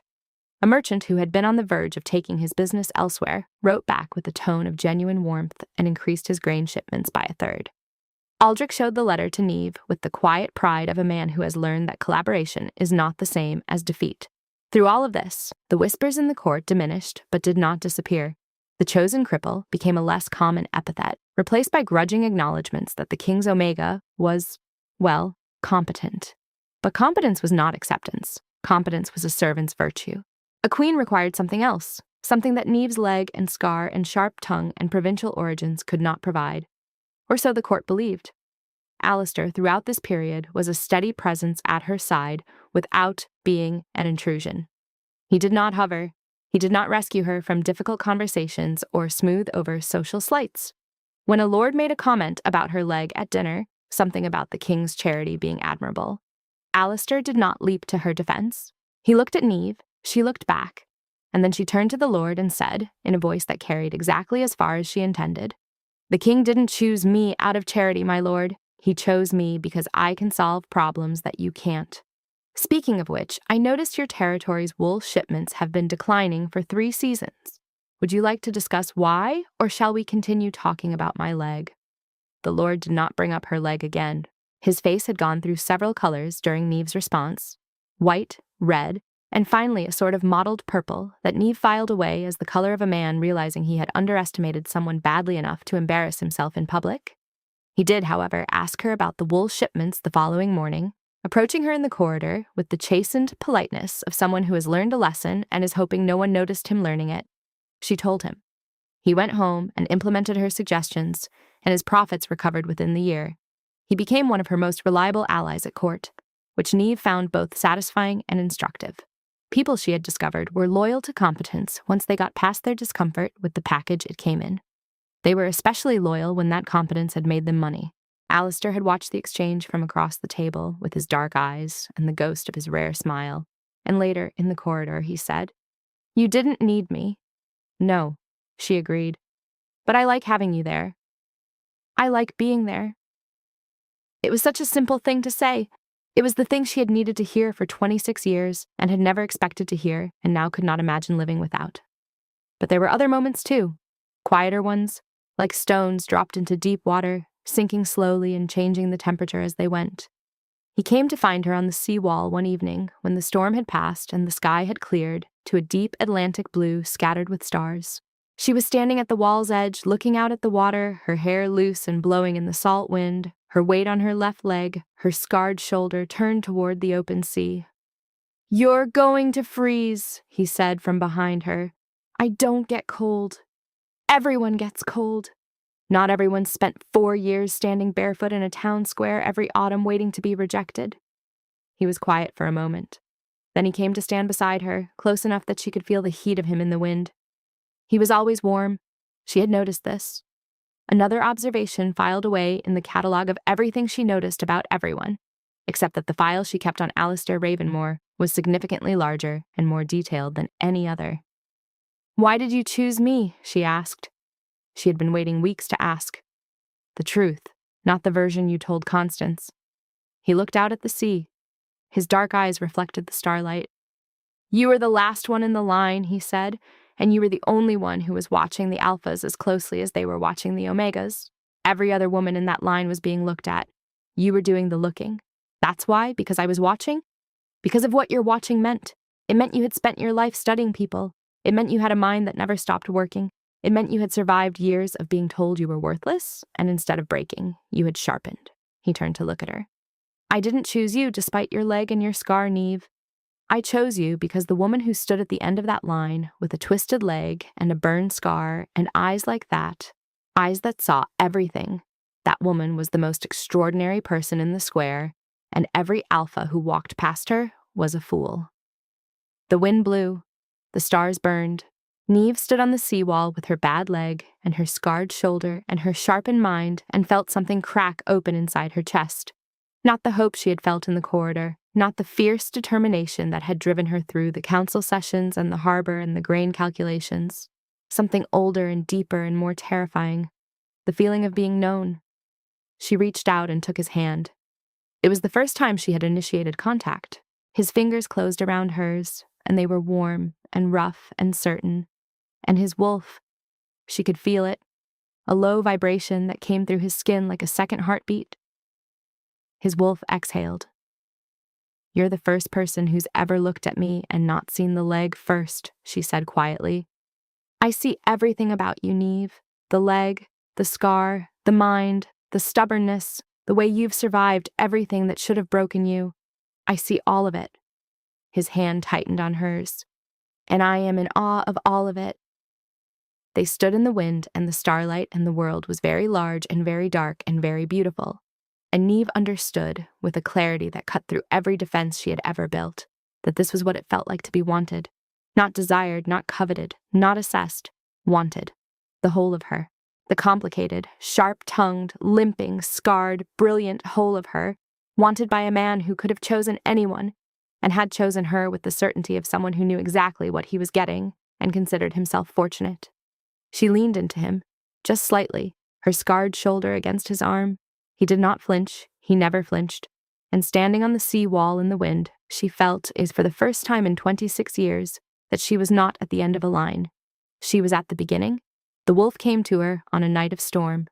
A merchant who had been on the verge of taking his business elsewhere wrote back with a tone of genuine warmth and increased his grain shipments by a third. Aldrich showed the letter to Neve with the quiet pride of a man who has learned that collaboration is not the same as defeat. Through all of this, the whispers in the court diminished but did not disappear. The chosen cripple became a less common epithet, replaced by grudging acknowledgments that the King's Omega was, well, competent. But competence was not acceptance. Competence was a servant's virtue. A queen required something else, something that Neve's leg and scar and sharp tongue and provincial origins could not provide. Or so the court believed. Alistair, throughout this period, was a steady presence at her side without being an intrusion. He did not hover. He did not rescue her from difficult conversations or smooth over social slights. When a lord made a comment about her leg at dinner, something about the king's charity being admirable, Alistair did not leap to her defense. He looked at Neve, she looked back, and then she turned to the lord and said, in a voice that carried exactly as far as she intended, "The king didn't choose me out of charity, my lord. He chose me because I can solve problems that you can't. Speaking of which, I noticed your territory's wool shipments have been declining for 3 seasons. Would you like to discuss why, or shall we continue talking about my leg?" The lord did not bring up her leg again. His face had gone through several colors during Neve's response, white, red, and finally a sort of mottled purple that Neve filed away as the color of a man realizing he had underestimated someone badly enough to embarrass himself in public. He did, however, ask her about the wool shipments the following morning, approaching her in the corridor with the chastened politeness of someone who has learned a lesson and is hoping no one noticed him learning it. She told him. He went home and implemented her suggestions, and his profits recovered within the year. He became one of her most reliable allies at court, which Neve found both satisfying and instructive. People, she had discovered, were loyal to competence once they got past their discomfort with the package it came in. They were especially loyal when that competence had made them money. Alistair had watched the exchange from across the table with his dark eyes and the ghost of his rare smile, and later, in the corridor, he said, "You didn't need me." "No," she agreed, "but I like having you there. I like being there." It was such a simple thing to say. It was the thing she had needed to hear for 26 years and had never expected to hear and now could not imagine living without. But there were other moments too, quieter ones, like stones dropped into deep water, sinking slowly and changing the temperature as they went. He came to find her on the seawall one evening when the storm had passed and the sky had cleared to a deep Atlantic blue scattered with stars. She was standing at the wall's edge, looking out at the water, her hair loose and blowing in the salt wind, her weight on her left leg, her scarred shoulder turned toward the open sea. "You're going to freeze," he said from behind her. "I don't get cold. Everyone gets cold. Not everyone spent 4 years standing barefoot in a town square every autumn waiting to be rejected." He was quiet for a moment. Then he came to stand beside her, close enough that she could feel the heat of him in the wind. He was always warm. She had noticed this. Another observation filed away in the catalogue of everything she noticed about everyone, except that the file she kept on Alistair Ravenmoor was significantly larger and more detailed than any other. "Why did you choose me?" she asked. She had been waiting weeks to ask. The truth, not the version you told Constance. He looked out at the sea. His dark eyes reflected the starlight. "You were the last one in the line," he said, "and you were the only one who was watching the alphas as closely as they were watching the omegas. Every other woman in that line was being looked at. You were doing the looking. That's why, because I was watching? Because of what your watching meant. It meant you had spent your life studying people. It meant you had a mind that never stopped working. It meant you had survived years of being told you were worthless, and instead of breaking, you had sharpened." He turned to look at her. "I didn't choose you despite your leg and your scar, Neve. I chose you because the woman who stood at the end of that line with a twisted leg and a burned scar and eyes like that, eyes that saw everything, that woman was the most extraordinary person in the square, and every alpha who walked past her was a fool." The wind blew. The stars burned. Neve stood on the seawall with her bad leg and her scarred shoulder and her sharpened mind and felt something crack open inside her chest. Not the hope she had felt in the corridor, not the fierce determination that had driven her through the council sessions and the harbor and the grain calculations. Something older and deeper and more terrifying. The feeling of being known. She reached out and took his hand. It was the first time she had initiated contact. His fingers closed around hers, and they were warm and rough and certain. And his wolf, she could feel it, a low vibration that came through his skin like a second heartbeat. His wolf exhaled. "You're the first person who's ever looked at me and not seen the leg first," she said quietly. "I see everything about you, Neve. The leg, the scar, the mind, the stubbornness, the way you've survived everything that should have broken you. I see all of it." His hand tightened on hers. "And I am in awe of all of it." They stood in the wind and the starlight, and the world was very large and very dark and very beautiful. And Neve understood, with a clarity that cut through every defense she had ever built, that this was what it felt like to be wanted. Not desired, not coveted, not assessed. Wanted. The whole of her. The complicated, sharp-tongued, limping, scarred, brilliant whole of her. Wanted by a man who could have chosen anyone, and had chosen her with the certainty of someone who knew exactly what he was getting and considered himself fortunate. She leaned into him, just slightly, her scarred shoulder against his arm. He did not flinch, he never flinched, and standing on the sea wall in the wind, she felt, is for the first time in 26 years, that she was not at the end of a line. She was at the beginning. The wolf came to her on a night of storm.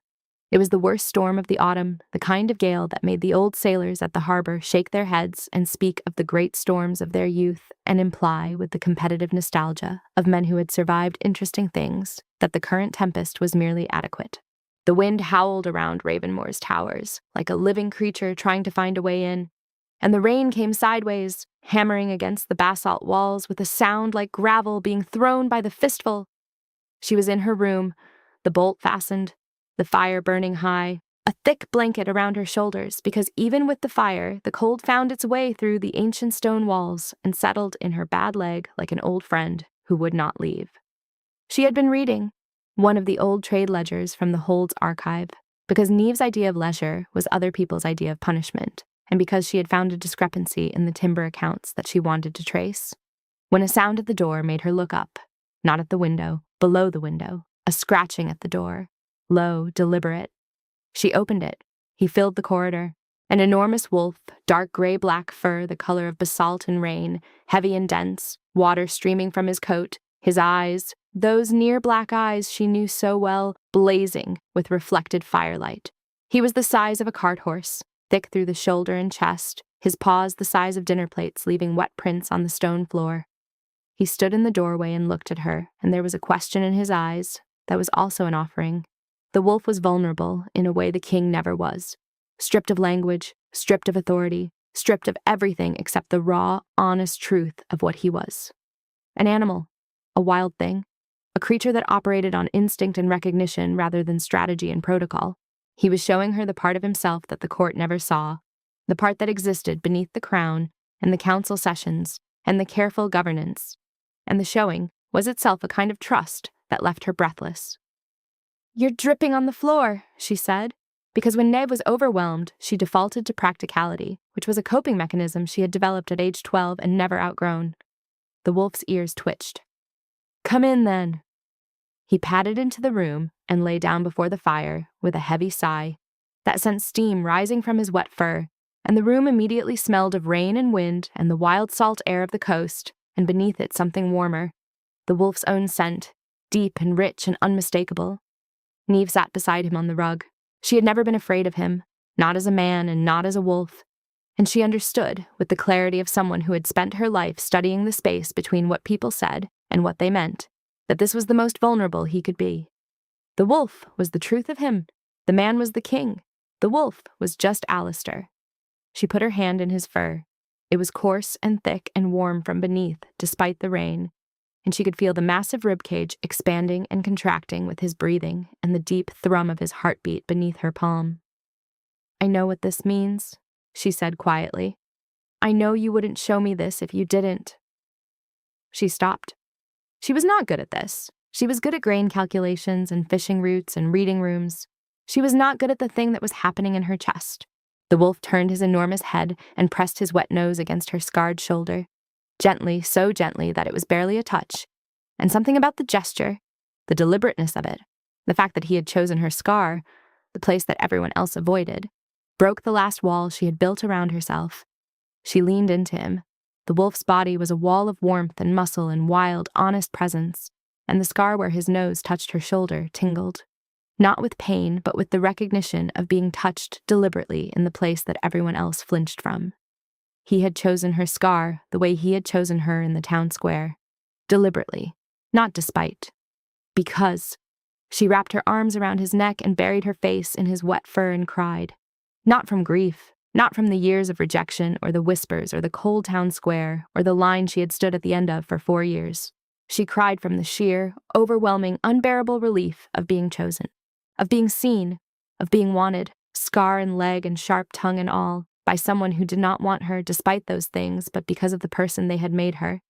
It was the worst storm of the autumn, the kind of gale that made the old sailors at the harbor shake their heads and speak of the great storms of their youth and imply, with the competitive nostalgia of men who had survived interesting things, that the current tempest was merely adequate. The wind howled around Ravenmoor's towers, like a living creature trying to find a way in, and the rain came sideways, hammering against the basalt walls with a sound like gravel being thrown by the fistful. She was in her room, the bolt fastened, the fire burning high, a thick blanket around her shoulders, because even with the fire, the cold found its way through the ancient stone walls and settled in her bad leg like an old friend who would not leave. She had been reading one of the old trade ledgers from the Hold's archive, because Neve's idea of leisure was other people's idea of punishment, and because she had found a discrepancy in the timber accounts that she wanted to trace, when a sound at the door made her look up, not at the window, below the window, a scratching at the door, low, deliberate. She opened it. He filled the corridor. An enormous wolf, dark gray-black fur the color of basalt and rain, heavy and dense, water streaming from his coat, his eyes, those near black eyes she knew so well, blazing with reflected firelight. He was the size of a cart horse, thick through the shoulder and chest, his paws the size of dinner plates leaving wet prints on the stone floor. He stood in the doorway and looked at her, and there was a question in his eyes that was also an offering. The wolf was vulnerable in a way the king never was. Stripped of language, stripped of authority, stripped of everything except the raw, honest truth of what he was. An animal, a wild thing, a creature that operated on instinct and recognition rather than strategy and protocol. He was showing her the part of himself that the court never saw, the part that existed beneath the crown and the council sessions and the careful governance. And the showing was itself a kind of trust that left her breathless. "You're dripping on the floor," she said, because when Neve was overwhelmed, she defaulted to practicality, which was a coping mechanism she had developed at age 12 and never outgrown. The wolf's ears twitched. "Come in, then." He padded into the room and lay down before the fire with a heavy sigh that sent steam rising from his wet fur, and the room immediately smelled of rain and wind and the wild salt air of the coast, and beneath it something warmer, the wolf's own scent, deep and rich and unmistakable. Neve sat beside him on the rug. She had never been afraid of him, not as a man and not as a wolf, and she understood, with the clarity of someone who had spent her life studying the space between what people said and what they meant, that this was the most vulnerable he could be. The wolf was the truth of him. The man was the king. The wolf was just Alistair. She put her hand in his fur. It was coarse and thick and warm from beneath, despite the rain, and she could feel the massive ribcage expanding and contracting with his breathing and the deep thrum of his heartbeat beneath her palm. "I know what this means," she said quietly. "I know you wouldn't show me this if you didn't." She stopped. She was not good at this. She was good at grain calculations and fishing routes and reading rooms. She was not good at the thing that was happening in her chest. The wolf turned his enormous head and pressed his wet nose against her scarred shoulder. Gently, so gently that it was barely a touch, and something about the gesture, the deliberateness of it, the fact that he had chosen her scar, the place that everyone else avoided, broke the last wall she had built around herself. She leaned into him. The wolf's body was a wall of warmth and muscle and wild, honest presence, and the scar where his nose touched her shoulder tingled, not with pain, but with the recognition of being touched deliberately in the place that everyone else flinched from. He had chosen her scar the way he had chosen her in the town square. Deliberately, not despite. Because. She wrapped her arms around his neck and buried her face in his wet fur and cried. Not from grief, not from the years of rejection or the whispers or the cold town square or the line she had stood at the end of for 4 years. She cried from the sheer, overwhelming, unbearable relief of being chosen, of being seen, of being wanted, scar and leg and sharp tongue and all, by someone who did not want her despite those things, but because of the person they had made her.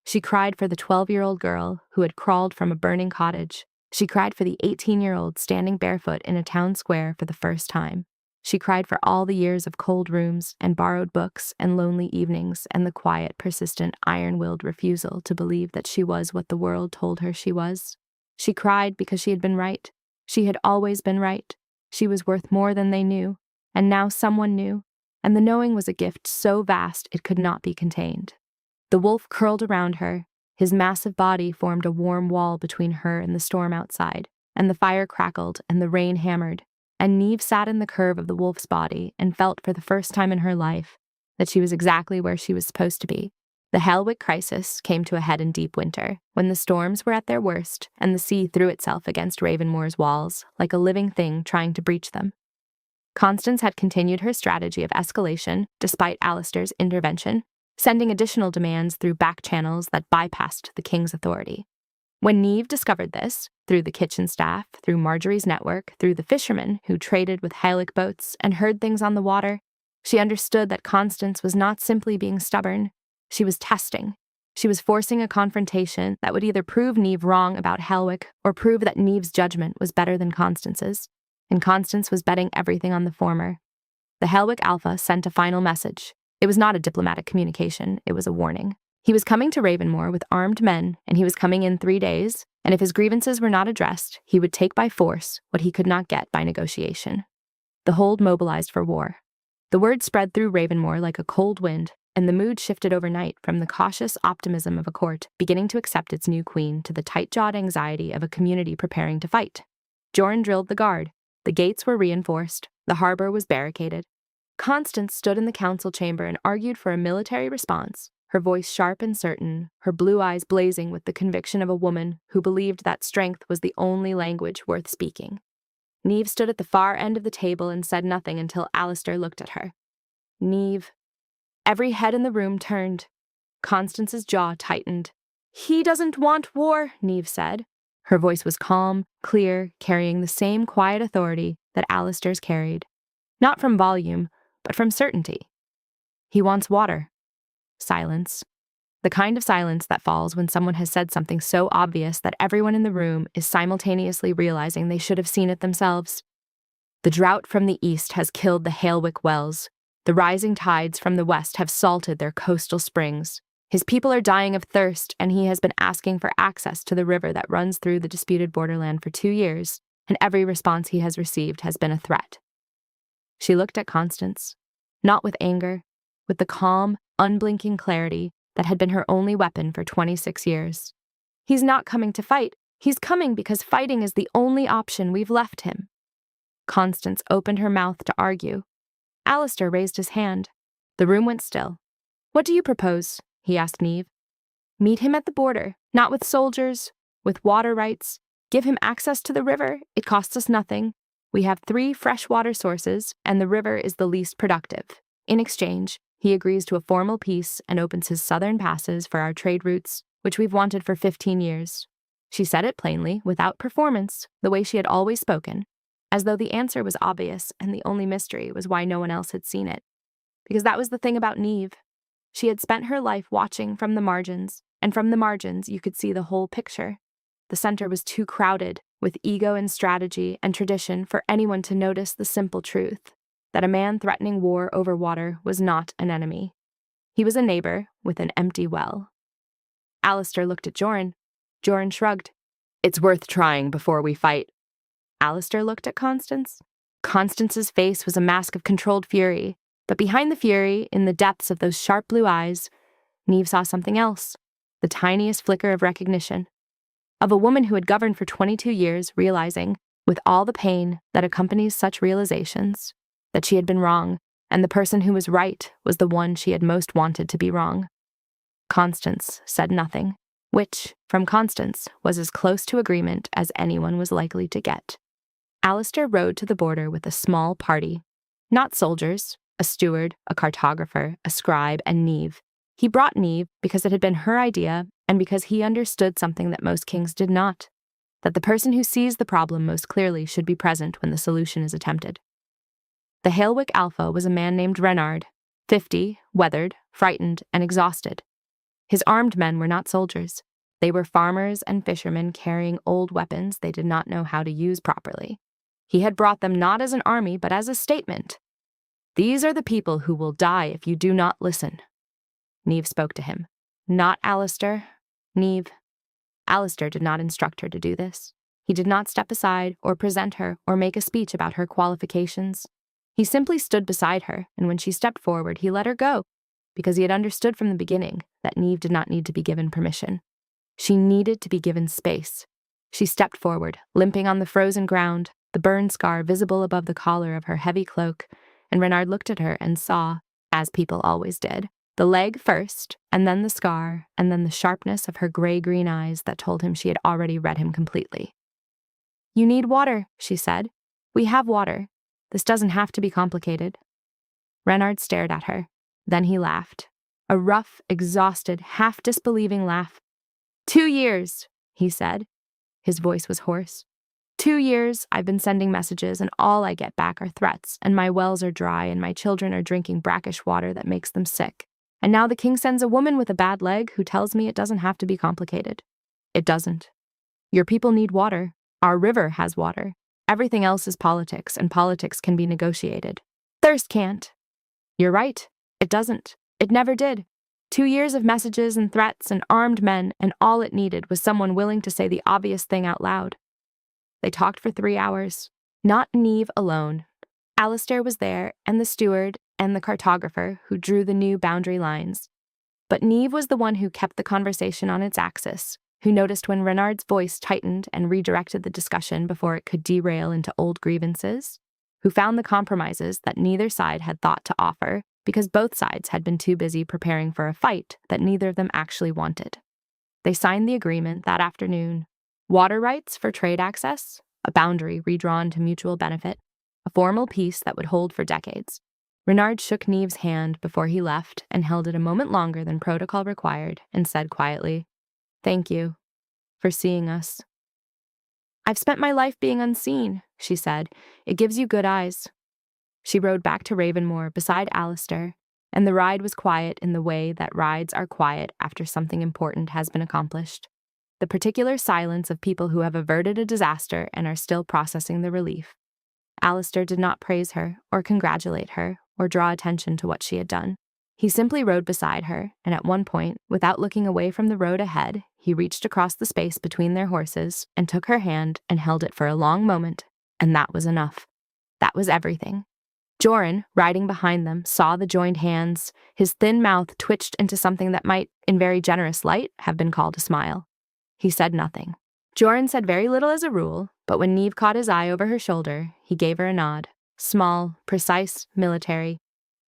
She cried for the 12-year-old girl who had crawled from a burning cottage. She cried for the 18-year-old standing barefoot in a town square for the first time. She cried for all the years of cold rooms and borrowed books and lonely evenings and the quiet, persistent, iron-willed refusal to believe that she was what the world told her she was. She cried because she had been right. She had always been right. She was worth more than they knew, and now someone knew. And the knowing was a gift so vast it could not be contained. The wolf curled around her. His massive body formed a warm wall between her and the storm outside, and the fire crackled and the rain hammered, and Neve sat in the curve of the wolf's body and felt for the first time in her life that she was exactly where she was supposed to be. The Helwick crisis came to a head in deep winter, when the storms were at their worst and the sea threw itself against Ravenmoor's walls like a living thing trying to breach them. Constance had continued her strategy of escalation despite Alistair's intervention, sending additional demands through back channels that bypassed the king's authority. When Neve discovered this, through the kitchen staff, through Marjorie's network, through the fishermen who traded with Haelic boats and heard things on the water, she understood that Constance was not simply being stubborn. She was testing. She was forcing a confrontation that would either prove Neve wrong about Haelic or prove that Neve's judgment was better than Constance's, and Constance was betting everything on the former. The Haelic Alpha sent a final message. It was not a diplomatic communication, it was a warning. He was coming to Ravenmoor with armed men, and he was coming in 3 days, and if his grievances were not addressed, he would take by force what he could not get by negotiation. The hold mobilized for war. The word spread through Ravenmoor like a cold wind, and the mood shifted overnight from the cautious optimism of a court beginning to accept its new queen to the tight-jawed anxiety of a community preparing to fight. Joran drilled the guard. The gates were reinforced. The harbor was barricaded. Constance stood in the council chamber and argued for a military response, her voice sharp and certain, her blue eyes blazing with the conviction of a woman who believed that strength was the only language worth speaking. Neve stood at the far end of the table and said nothing until Alistair looked at her. Neve. Every head in the room turned. Constance's jaw tightened. "He doesn't want war," Neve said. Her voice was calm, clear, carrying the same quiet authority that Alistair's carried. Not from volume, but from certainty. "He wants water." Silence. The kind of silence that falls when someone has said something so obvious that everyone in the room is simultaneously realizing they should have seen it themselves. The drought from the east has killed the Haelwick wells. The rising tides from the west have salted their coastal springs. His people are dying of thirst, and he has been asking for access to the river that runs through the disputed borderland for 2 years, and every response he has received has been a threat. She looked at Constance, not with anger, with the calm, unblinking clarity that had been her only weapon for 26 years. "He's not coming to fight. He's coming because fighting is the only option we've left him." Constance opened her mouth to argue. Alistair raised his hand. The room went still. "What do you propose?" he asked Neve. "Meet him at the border, not with soldiers, with water rights. Give him access to the river. It costs us nothing. We have 3 fresh water sources, and the river is the least productive. In exchange, he agrees to a formal peace and opens his southern passes for our trade routes, which we've wanted for 15 years. She said it plainly, without performance, the way she had always spoken, as though the answer was obvious and the only mystery was why no one else had seen it. Because that was the thing about Neve. She had spent her life watching from the margins, and from the margins you could see the whole picture. The center was too crowded, with ego and strategy and tradition for anyone to notice the simple truth, that a man threatening war over water was not an enemy. He was a neighbor with an empty well. Alistair looked at Joran. Joran shrugged. "It's worth trying before we fight." Alistair looked at Constance. Constance's face was a mask of controlled fury, but behind the fury, in the depths of those sharp blue eyes, Neve saw something else, the tiniest flicker of recognition, of a woman who had governed for 22 years, realizing, with all the pain that accompanies such realizations, that she had been wrong, and the person who was right was the one she had most wanted to be wrong. Constance said nothing, which, from Constance, was as close to agreement as anyone was likely to get. Alistair rode to the border with a small party. Not soldiers, a steward, a cartographer, a scribe, and Neve. He brought Neve because it had been her idea and because he understood something that most kings did not, that the person who sees the problem most clearly should be present when the solution is attempted. The Haelwick Alpha was a man named Renard, 50, weathered, frightened, and exhausted. His armed men were not soldiers. They were farmers and fishermen carrying old weapons they did not know how to use properly. He had brought them not as an army, but as a statement. "These are the people who will die if you do not listen." Neve spoke to him. Not Alistair. Neve. Alistair did not instruct her to do this. He did not step aside or present her or make a speech about her qualifications. He simply stood beside her, and when she stepped forward, he let her go, because he had understood from the beginning that Neve did not need to be given permission. She needed to be given space. She stepped forward, limping on the frozen ground, the burn scar visible above the collar of her heavy cloak, and Renard looked at her and saw, as people always did, the leg first, and then the scar, and then the sharpness of her gray-green eyes that told him she had already read him completely. "You need water," she said. "We have water. This doesn't have to be complicated." Renard stared at her. Then he laughed. A rough, exhausted, half-disbelieving laugh. 2 years, he said. His voice was hoarse. 2 years I've been sending messages, and all I get back are threats, and my wells are dry, and my children are drinking brackish water that makes them sick. And now the king sends a woman with a bad leg who tells me it doesn't have to be complicated. It doesn't. Your people need water. Our river has water. Everything else is politics, and politics can be negotiated. Thirst can't. You're right. It doesn't. It never did. 2 years of messages and threats and armed men, and all it needed was someone willing to say the obvious thing out loud. They talked for 3 hours. Not Neve alone. Alistair was there, and the steward, and the cartographer who drew the new boundary lines. But Neve was the one who kept the conversation on its axis, who noticed when Renard's voice tightened and redirected the discussion before it could derail into old grievances, who found the compromises that neither side had thought to offer because both sides had been too busy preparing for a fight that neither of them actually wanted. They signed the agreement that afternoon. Water rights for trade access, a boundary redrawn to mutual benefit, a formal peace that would hold for decades. Renard shook Neve's hand before he left and held it a moment longer than protocol required and said quietly, "Thank you for seeing us." "I've spent my life being unseen," she said. "It gives you good eyes." She rode back to Ravenmoor beside Alistair, and the ride was quiet in the way that rides are quiet after something important has been accomplished. The particular silence of people who have averted a disaster and are still processing the relief. Alistair did not praise her, or congratulate her, or draw attention to what she had done. He simply rode beside her, and at one point, without looking away from the road ahead, he reached across the space between their horses and took her hand and held it for a long moment, and that was enough. That was everything. Joran, riding behind them, saw the joined hands. His thin mouth twitched into something that might, in very generous light, have been called a smile. He said nothing. Joran said very little as a rule, but when Neve caught his eye over her shoulder, he gave her a nod. Small, precise, military.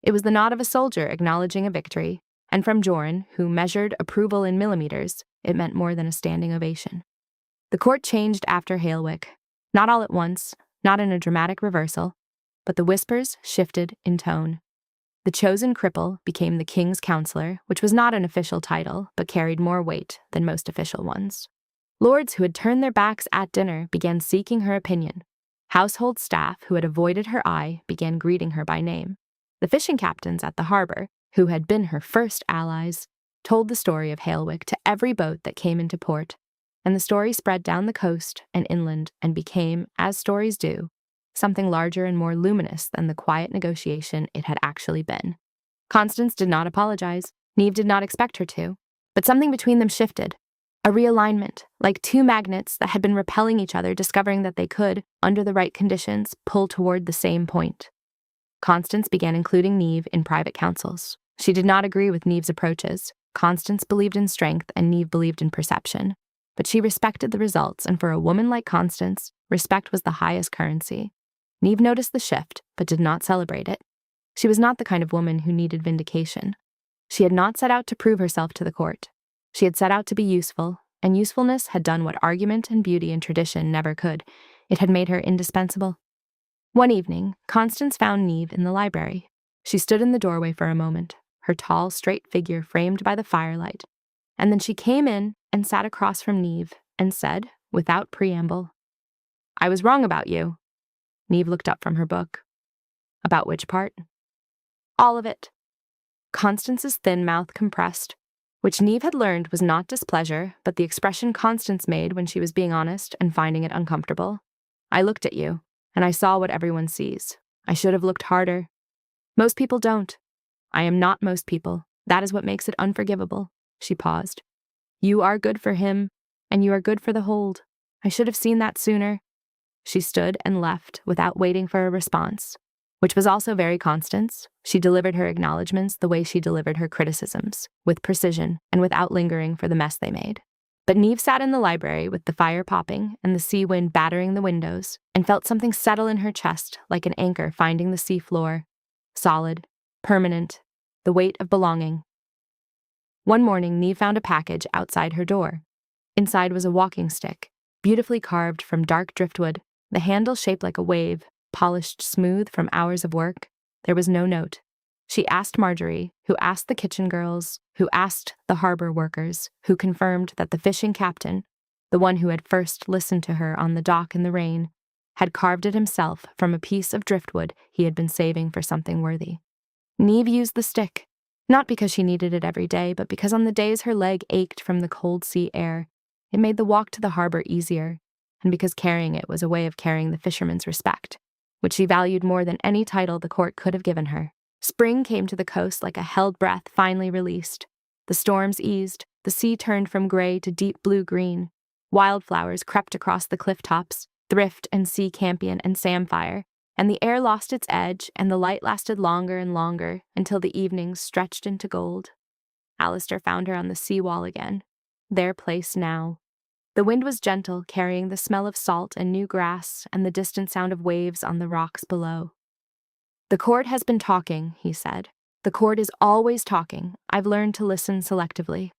It was the nod of a soldier acknowledging a victory, and from Joran, who measured approval in millimeters, it meant more than a standing ovation. The court changed after Hailwick. Not all at once, not in a dramatic reversal, but the whispers shifted in tone. The chosen cripple became the king's counselor, which was not an official title, but carried more weight than most official ones. Lords who had turned their backs at dinner began seeking her opinion. Household staff who had avoided her eye began greeting her by name. The fishing captains at the harbor, who had been her first allies, told the story of Hailwick to every boat that came into port, and the story spread down the coast and inland and became, as stories do, something larger and more luminous than the quiet negotiation it had actually been. Constance did not apologize. Neve did not expect her to. But something between them shifted. A realignment, like two magnets that had been repelling each other, discovering that they could, under the right conditions, pull toward the same point. Constance began including Neve in private councils. She did not agree with Neve's approaches. Constance believed in strength and Neve believed in perception. But she respected the results, and for a woman like Constance, respect was the highest currency. Neve noticed the shift, but did not celebrate it. She was not the kind of woman who needed vindication. She had not set out to prove herself to the court. She had set out to be useful, and usefulness had done what argument and beauty and tradition never could. It had made her indispensable. One evening, Constance found Neve in the library. She stood in the doorway for a moment, her tall, straight figure framed by the firelight, and then she came in and sat across from Neve and said, without preamble, "I was wrong about you." Neve looked up from her book. "About which part?" "All of it." Constance's thin mouth compressed, which Neve had learned was not displeasure, but the expression Constance made when she was being honest and finding it uncomfortable. "I looked at you, and I saw what everyone sees. I should have looked harder. Most people don't. I am not most people. That is what makes it unforgivable." She paused. "You are good for him, and you are good for the hold. I should have seen that sooner." She stood and left without waiting for a response, which was also very Constance. She delivered her acknowledgments the way she delivered her criticisms, with precision and without lingering for the mess they made. But Neve sat in the library with the fire popping and the sea wind battering the windows and felt something settle in her chest like an anchor finding the sea floor. Solid, permanent, the weight of belonging. One morning, Neve found a package outside her door. Inside was a walking stick, beautifully carved from dark driftwood, the handle shaped like a wave, polished smooth from hours of work. There was no note. She asked Marjorie, who asked the kitchen girls, who asked the harbor workers, who confirmed that the fishing captain, the one who had first listened to her on the dock in the rain, had carved it himself from a piece of driftwood he had been saving for something worthy. Neve used the stick, not because she needed it every day, but because on the days her leg ached from the cold sea air, it made the walk to the harbor easier, and because carrying it was a way of carrying the fisherman's respect, which she valued more than any title the court could have given her. Spring came to the coast like a held breath finally released. The storms eased, the sea turned from gray to deep blue-green. Wildflowers crept across the cliff tops, thrift and sea campion and samphire, and the air lost its edge, and the light lasted longer and longer until the evenings stretched into gold. Alistair found her on the seawall again, their place now. The wind was gentle, carrying the smell of salt and new grass and the distant sound of waves on the rocks below. "The court has been talking," he said. "The court is always talking. I've learned to listen selectively."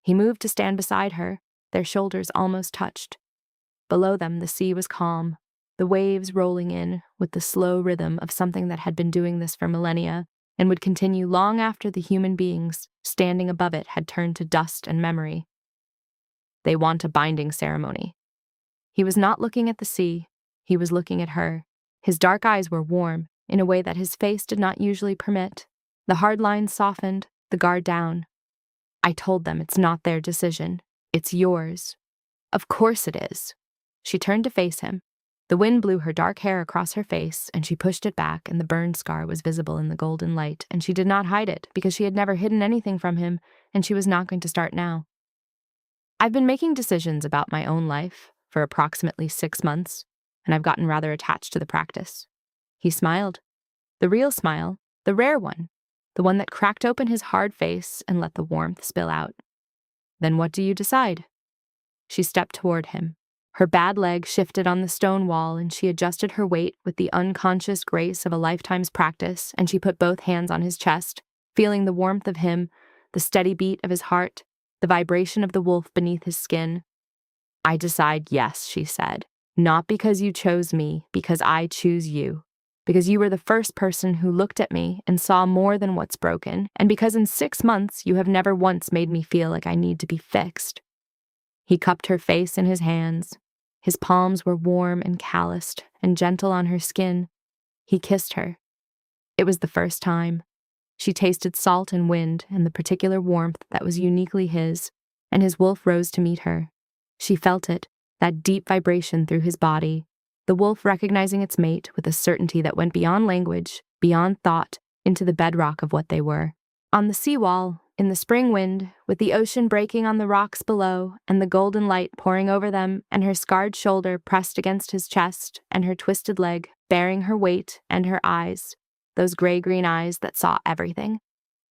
He moved to stand beside her, their shoulders almost touched. Below them, the sea was calm, the waves rolling in with the slow rhythm of something that had been doing this for millennia and would continue long after the human beings standing above it had turned to dust and memory. "They want a binding ceremony." He was not looking at the sea, he was looking at her. His dark eyes were warm, in a way that his face did not usually permit. The hard lines softened, the guard down. "I told them it's not their decision. It's yours." "Of course it is." She turned to face him. The wind blew her dark hair across her face, and she pushed it back, and the burn scar was visible in the golden light, and she did not hide it, because she had never hidden anything from him, and she was not going to start now. "I've been making decisions about my own life for approximately 6 months, and I've gotten rather attached to the practice." He smiled. The real smile, the rare one, the one that cracked open his hard face and let the warmth spill out. "Then what do you decide?" She stepped toward him. Her bad leg shifted on the stone wall, and she adjusted her weight with the unconscious grace of a lifetime's practice, and she put both hands on his chest, feeling the warmth of him, the steady beat of his heart, the vibration of the wolf beneath his skin. "I decide yes," she said. "Not because you chose me, because I choose you. Because you were the first person who looked at me and saw more than what's broken, and because in 6 months you have never once made me feel like I need to be fixed." He cupped her face in his hands. His palms were warm and calloused and gentle on her skin. He kissed her. It was the first time. She tasted salt and wind and the particular warmth that was uniquely his, and his wolf rose to meet her. She felt it, that deep vibration through his body, the wolf recognizing its mate with a certainty that went beyond language, beyond thought, into the bedrock of what they were. On the seawall, in the spring wind, with the ocean breaking on the rocks below, and the golden light pouring over them, and her scarred shoulder pressed against his chest, and her twisted leg bearing her weight and her eyes, those gray-green eyes that saw everything.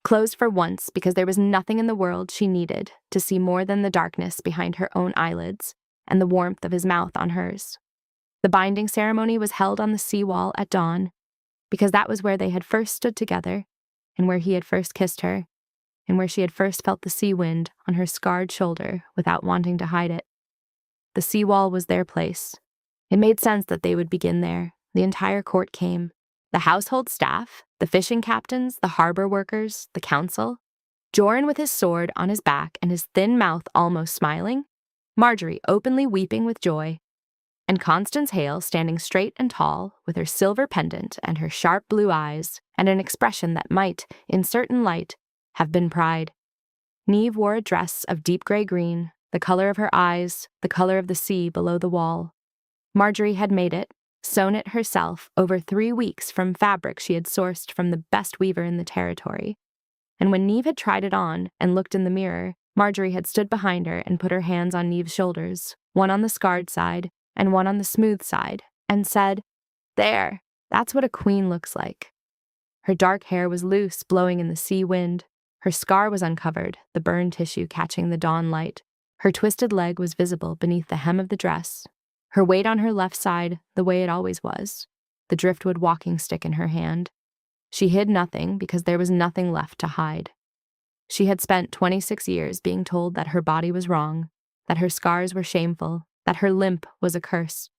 Closed for once because there was nothing in the world she needed to see more than the darkness behind her own eyelids and the warmth of his mouth on hers. The binding ceremony was held on the seawall at dawn, because that was where they had first stood together, and where he had first kissed her, and where she had first felt the sea wind on her scarred shoulder without wanting to hide it. The seawall was their place. It made sense that they would begin there. The entire court came. The household staff, the fishing captains, the harbor workers, the council. Joran with his sword on his back and his thin mouth almost smiling. Marjorie openly weeping with joy. And Constance Hale standing straight and tall, with her silver pendant and her sharp blue eyes, and an expression that might, in certain light, have been pride. Neve wore a dress of deep gray-green, the color of her eyes, the color of the sea below the wall. Marjorie had made it, sewn it herself over 3 weeks from fabric she had sourced from the best weaver in the territory. And when Neve had tried it on and looked in the mirror, Marjorie had stood behind her and put her hands on Neve's shoulders, one on the scarred side and one on the smooth side, and said, "There, that's what a queen looks like." Her dark hair was loose, blowing in the sea wind. Her scar was uncovered, the burned tissue catching the dawn light. Her twisted leg was visible beneath the hem of the dress. Her weight on her left side, the way it always was, the driftwood walking stick in her hand. She hid nothing because there was nothing left to hide. She had spent 26 years being told that her body was wrong, that her scars were shameful, that her limp was a curse.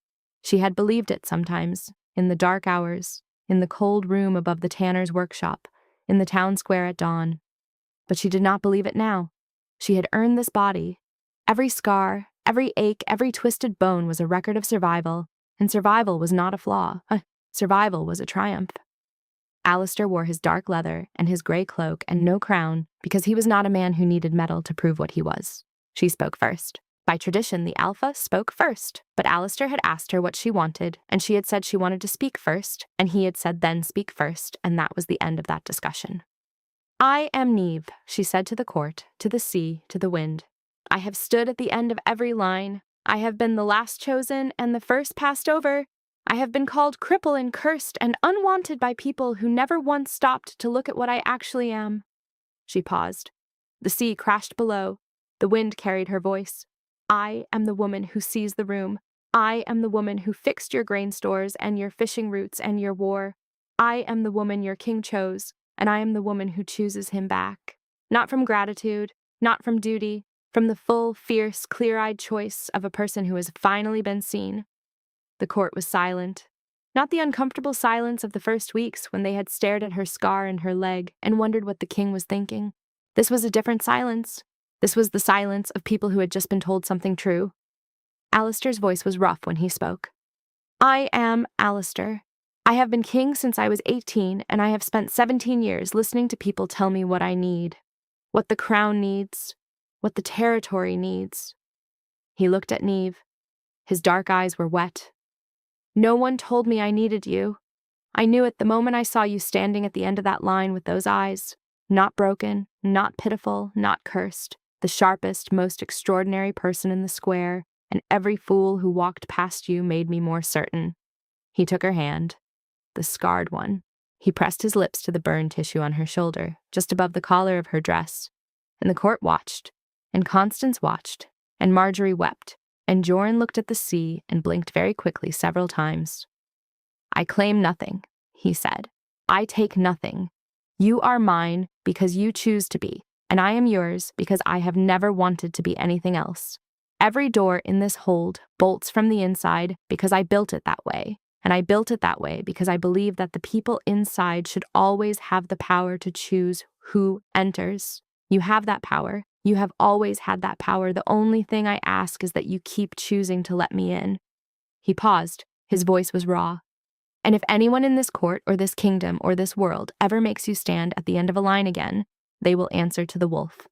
She had believed it sometimes, in the dark hours, in the cold room above the tanner's workshop, in the town square at dawn. But she did not believe it now. She had earned this body. Every scar, Every ache, every twisted bone was a record of survival, and survival was not a flaw. Survival was a triumph. Alistair wore his dark leather and his gray cloak and no crown because he was not a man who needed metal to prove what he was. She spoke first. By tradition, the Alpha spoke first, but Alistair had asked her what she wanted, and she had said she wanted to speak first, and he had said then speak first, and that was the end of that discussion. I am Neve, she said to the court, to the sea, to the wind. I have stood at the end of every line. I have been the last chosen and the first passed over. I have been called cripple and cursed and unwanted by people who never once stopped to look at what I actually am. She paused. The sea crashed below. The wind carried her voice. I am the woman who sees the room. I am the woman who fixed your grain stores and your fishing routes and your war. I am the woman your king chose, and I am the woman who chooses him back. Not from gratitude, not from duty, from the full, fierce, clear-eyed choice of a person who has finally been seen. The court was silent. Not the uncomfortable silence of the first weeks when they had stared at her scar and her leg and wondered what the king was thinking. This was a different silence. This was the silence of people who had just been told something true. Alistair's voice was rough when he spoke. I am Alistair. I have been king since I was 18, and I have spent 17 years listening to people tell me what I need, what the crown needs, what the territory needs. He looked at Neve. His dark eyes were wet. No one told me I needed you. I knew it the moment I saw you standing at the end of that line with those eyes, not broken, not pitiful, not cursed. The sharpest, most extraordinary person in the square, and every fool who walked past you made me more certain. He took her hand, the scarred one. He pressed his lips to the burn tissue on her shoulder, just above the collar of her dress. And the court watched, and Constance watched, and Marjorie wept, and Joran looked at the sea and blinked very quickly several times. I claim nothing, he said. I take nothing. You are mine because you choose to be. And I am yours because I have never wanted to be anything else. Every door in this hold bolts from the inside because I built it that way, and I built it that way because I believe that the people inside should always have the power to choose who enters. You have that power. You have always had that power. The only thing I ask is that you keep choosing to let me in. He paused. His voice was raw. And if anyone in this court or this kingdom or this world ever makes you stand at the end of a line again, they will answer to the wolf.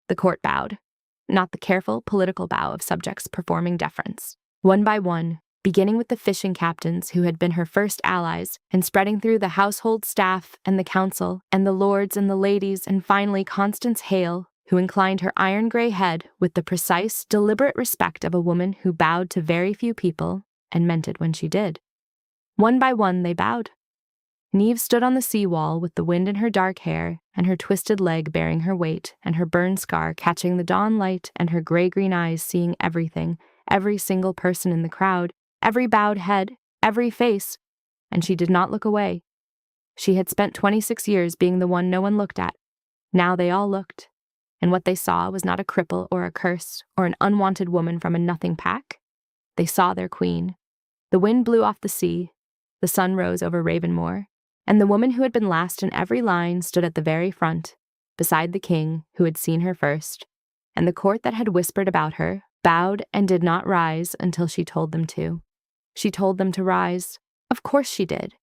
The court bowed, not the careful political bow of subjects performing deference. One by one, beginning with the fishing captains who had been her first allies, and spreading through the household staff and the council, and the lords and the ladies, and finally Constance Hale, who inclined her iron-gray head with the precise, deliberate respect of a woman who bowed to very few people and meant it when she did. One by one they bowed. Neve stood on the seawall with the wind in her dark hair and her twisted leg bearing her weight and her burn scar catching the dawn light and her gray-green eyes seeing everything, every single person in the crowd, every bowed head, every face, and she did not look away. She had spent 26 years being the one no one looked at. Now they all looked, and what they saw was not a cripple or a curse or an unwanted woman from a nothing pack. They saw their queen. The wind blew off the sea, the sun rose over Ravenmoor, and the woman who had been last in every line stood at the very front, beside the king who had seen her first, and the court that had whispered about her bowed and did not rise until she told them to. She told them to rise. Of course she did.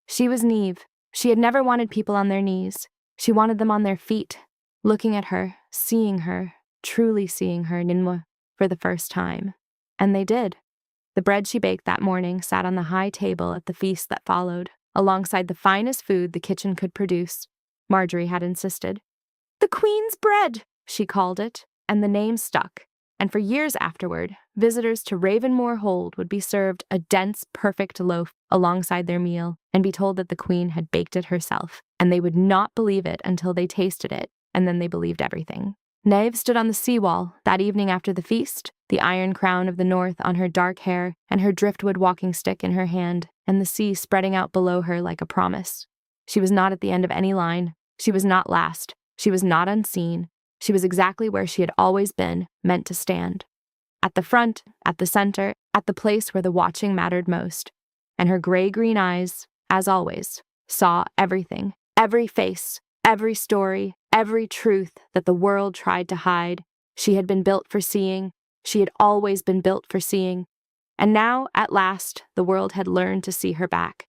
She was Neve. She had never wanted people on their knees. She wanted them on their feet, looking at her, seeing her, truly seeing her, Ninwa, for the first time. And they did. The bread she baked that morning sat on the high table at the feast that followed, alongside the finest food the kitchen could produce. Marjorie had insisted. The Queen's bread, she called it, and the name stuck. And for years afterward, visitors to Ravenmoor Hold would be served a dense, perfect loaf alongside their meal and be told that the Queen had baked it herself, and they would not believe it until they tasted it, and then they believed everything. Neve stood on the seawall that evening after the feast, the iron crown of the north on her dark hair and her driftwood walking stick in her hand, and the sea spreading out below her like a promise. She was not at the end of any line. She was not last. She was not unseen. She was exactly where she had always been, meant to stand. At the front, at the center, at the place where the watching mattered most. And her gray-green eyes, as always, saw everything, every face, every story, every truth that the world tried to hide. She had been built for seeing, She had always been built for seeing, and now, at last, the world had learned to see her back.